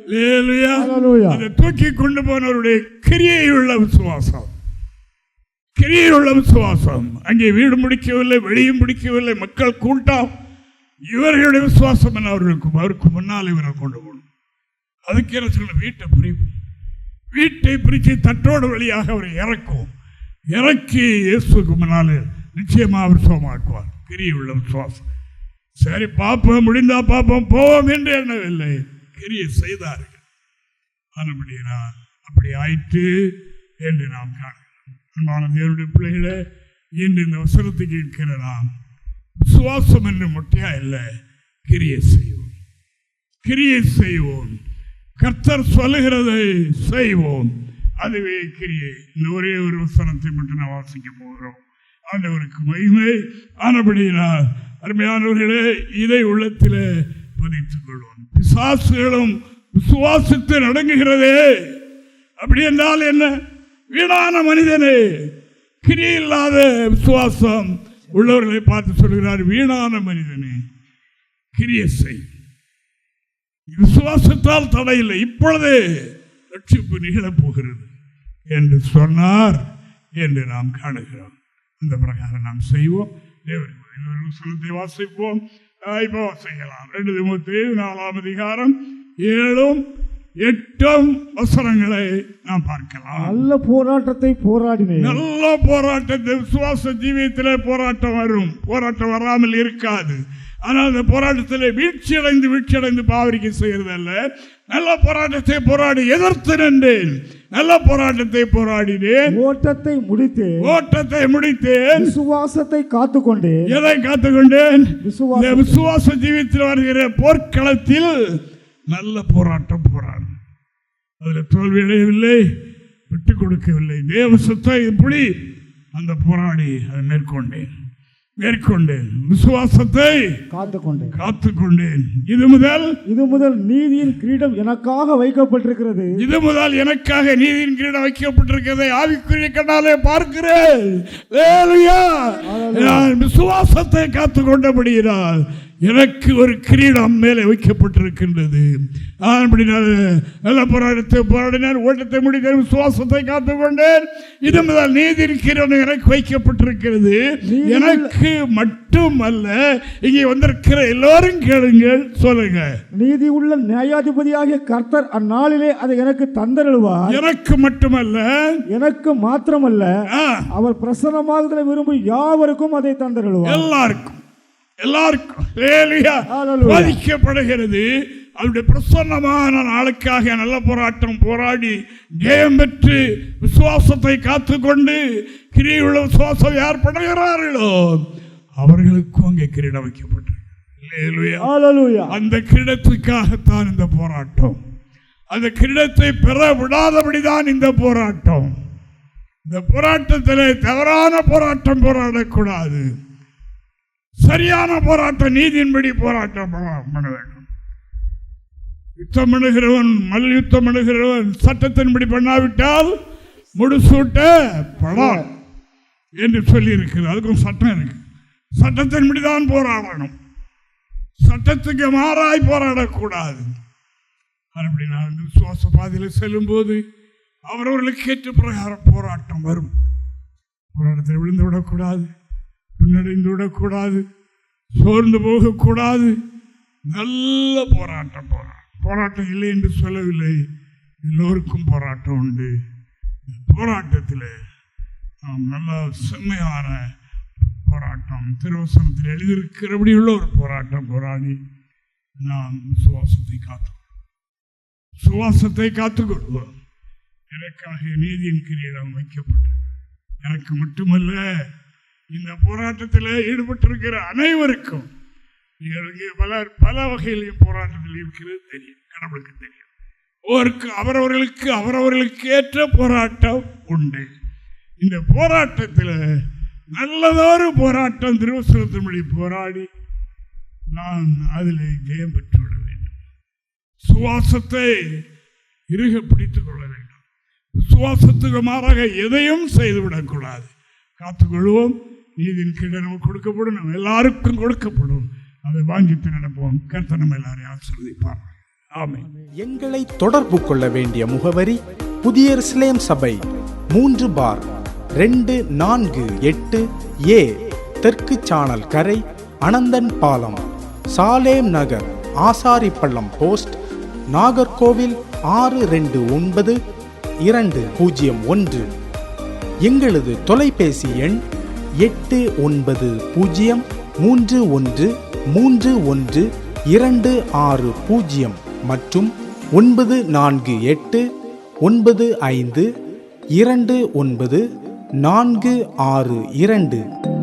அல்லேலூயா. அதை தூக்கி கொண்டு போனவருடைய கிரியை உள்ள விசுவாசம், கிரியை உள்ள விசுவாசம். அங்கே வீடு முடிக்கவில்லை, வெளியும் முடிக்கவில்லை, மக்கள் கூட்டம். இவர்களுடைய விசுவாசம் என்ன? அவருக்கு முன்னால் இவரை கொண்டு போகணும். அதுக்கு என்ன சொல்ல, வீட்டை பிரித்து தட்டோடு வழியாக அவரை இறக்கி இயேசுக்கு முன்னால் நிச்சயமாக அவர் சுகமாக்குவார். கிரியை உள்ள விசுவாசம். சரி, பாப்போம், முடிந்தா பாப்போம், போவோம் என்று எண்ணவில்லை, கிரியை செய்தார்கள். அப்படி ஆயிற்று என்று நாம் காண்கிறோம். தேவனுடைய பிள்ளைகளே, இன்று இந்த வசனத்துக்கு இருக்கிற நாம் விசுவாசம் என்று மொட்டையா இல்லை, கிரியை செய்வோம், கிரியை செய்வோம். கர்த்தர் சொல்லுகிறதை செய்வோம், அதுவே கிரியை. இந்த ஒரே ஒரு வசனத்தை மட்டும் நான் வாசிக்க போகிறோம். ஆண்டவருக்கு மகிமை. ஆனபடியினால் அருமையானவர்களே, இதை உள்ளத்திலே பதித்துக் கொள்வோம். பிசாசுகளும் விசுவாசத்தை நடங்குகிறதே. அப்படி என்றால் என்ன? வீணான மனிதனே, கிரியை இல்லாத விசுவாசம் உள்ளவர்களை பார்த்து சொல்கிறார், வீணான மனிதனே, கிரியை செய். விசுவாசத்தால் தடையில்லை, இப்பொழுதே ரட்சிப்பு நிகழப்போகிறது என்று சொன்னார் என்று நாம் காணுகிறோம். இந்த பிரகாரம் நாம் செய்வோம். தேவனுடைய வாசிப்போம். இப்போ செய்யலாம். 2 தீமோத்தேயு 4ஆம் அதிகாரம் 7-8 வசனங்களை நாம் பார்க்கலாம். நல்ல போராட்டத்தை போராடினேன். நல்ல போராட்டத்தை, விசுவாச ஜீவியத்திலே போராட்டம் வரும், போராட்டம் வராமல் இருக்காது. ஆனால் அந்த போராட்டத்தில் வீழ்ச்சியடைந்து பாவரிக்கை செய்யறதல்ல. நல்ல போராட்டத்தை போராடி எதிர்த்து நின்றேன், நல்ல போராட்டத்தை போராடினேன், ஓட்டத்தை முடித்தேன், விசுவாசத்தை காத்துக்கொண்டேன். எதை காத்துக்கொண்டேன்? விசுவாச ஜீவியத்தில் வருகிற போர்க்களத்தில் நல்ல போராட்டம் போராடு. அதில் தோல்வி அடையவில்லை, விட்டுக் கொடுக்கவில்லை. தேவ சுத்தம் இப்படி அந்த போராடி அதை மேற்கொண்டேன். விசுவாசத்தை காத்துக்கொண்டேன். இது முதல் நீதியின் கிரீடம் எனக்காக வைக்கப்பட்டிருக்கிறது. இது முதல் எனக்காக நீதியின் கிரீடம் வைக்கப்பட்டிருக்கிறதை ஆவிக்குரிய கண்ணாலே பார்க்கிறேன். நான் விசுவாசத்தை காத்துக்கொண்டபடியினால் எனக்கு ஒரு கிரீடம் மேலே வைக்கப்பட்டிருக்கின்றது. நல்ல போராட்டத்தை போராடினார், ஓட்டத்தை முடித்தேன், விசுவாசத்தை காத்துக்கொண்டேன். இது முதல் நீதியின் கிரீடம் எனக்கு வைக்கப்பட்டிருக்கிறது. எனக்கு மட்டுமல்ல, இங்கே வந்திருக்கிற எல்லாரும் கேளுங்கள், சொல்லுங்க. நீதி உள்ள நியாயாதிபதியாகிய கர்த்தர் அந்நாளிலே அதை எனக்கு தந்தருளுவார். எனக்கு மட்டுமல்ல, எனக்கு மாத்திரமல்ல, அவர் பிரசன்னமாகுதலை விரும்பும் யாவருக்கும் அதை தந்தருளுவார். எல்லாருக்கும் பாதிக்கப்படுகிறது. அவருடைய பிரசன்னமான நாளுக்காக நல்ல போராட்டம் போராடி ஜெயம் பெற்று விசுவாசத்தை காத்துக்கொண்டு கிரியுள்ள விசுவாசம் யார் படுகிறார்களோ அவர்களுக்கும் அங்கே கிரீடம் வைக்கப்பட்டிருக்கு. அந்த கிரீடத்துக்காகத்தான் இந்த போராட்டம். அந்த கிரீடத்தை பெற விடாதபடிதான் இந்த போராட்டம். இந்த போராட்டத்தில் தவறான போராட்டம் போராடக்கூடாது. சரியான போராட்டம், நீதியின்படி போராட்டம் பண்ண வேண்டும். யுத்தம் பண்ணுகிறவன், மல்யுத்தம் பண்ணுகிறவன் சட்டத்தின்படி பண்ணாவிட்டால் முடிசூட்ட படம் என்று சொல்லி இருக்கிறது. அதுக்கும் சட்டம் இருக்கு. சட்டத்தின்படி தான் போராடணும், சட்டத்துக்கு மாறாய் போராடக்கூடாது. அப்படின்னா விசுவாச பாதையில் செல்லும் போது அவரவர்களுக்கு ஏற்ற பிரகாரம் போராட்டம் வரும். போராட்டத்தில் விழுந்து விடக்கூடாது, பின்னடைந்து விடக்கூடாது, சோர்ந்து போகக்கூடாது. நல்ல போராட்டம் போராட்டம் இல்லை என்று சொல்லவில்லை, எல்லோருக்கும் போராட்டம் உண்டு. போராட்டத்தில் நல்ல செம்மையான போராட்டம், திருவசனத்தில் எழுதியிருக்கிறபடியுள்ள ஒரு போராட்டம் போராடி நாம் சுவாசத்தை காத்துக்கொள்வோம். எனக்காக நீதியின் கிரீடம் வைக்கப்பட்டு எனக்கு மட்டுமல்ல, இந்த போராட்டத்தில் ஈடுபட்டிருக்கிற அனைவருக்கும், பல வகையிலையும் போராட்டத்தில் இருக்கிறது தெரியும், கடவுளுக்கு தெரியும். அவரவர்களுக்கு ஏற்ற போராட்டம் உண்டு. இந்த போராட்டத்தில் நல்லதொரு போராட்டம் திருவசனத்தின்படி போராடி நான் அதில் ஜெயம் பெற்றுவிட வேண்டும். சுவாசத்தை இறுக பிடித்துக் கொள்ள வேண்டும். சுவாசத்துக்கு மாறாக எதையும் செய்துவிடக்கூடாது. காத்துக்கொள்வோம். நீதியின் கீழே நமக்கு கொடுக்கப்படும், நம்ம எல்லாருக்கும் கொடுக்கப்படும். அதை வாங்கிட்டு நடப்போம். கர்த்தர் நம்ம எல்லாரையும் ஆசீர்வதிப்பார். ஆமென். எங்களை தொடர்பு கொள்ள வேண்டிய முகவரி: புதிய எருசலேம் சபை, 3/248A தெற்கு சானல் கரை, அனந்தன் பாலம், சாலேம் நகர், ஆசாரிப்பள்ளம் போஸ்ட், நாகர்கோவில் 629201. எங்களது தொலைபேசி எண் 8931313126 மற்றும் 9489529462.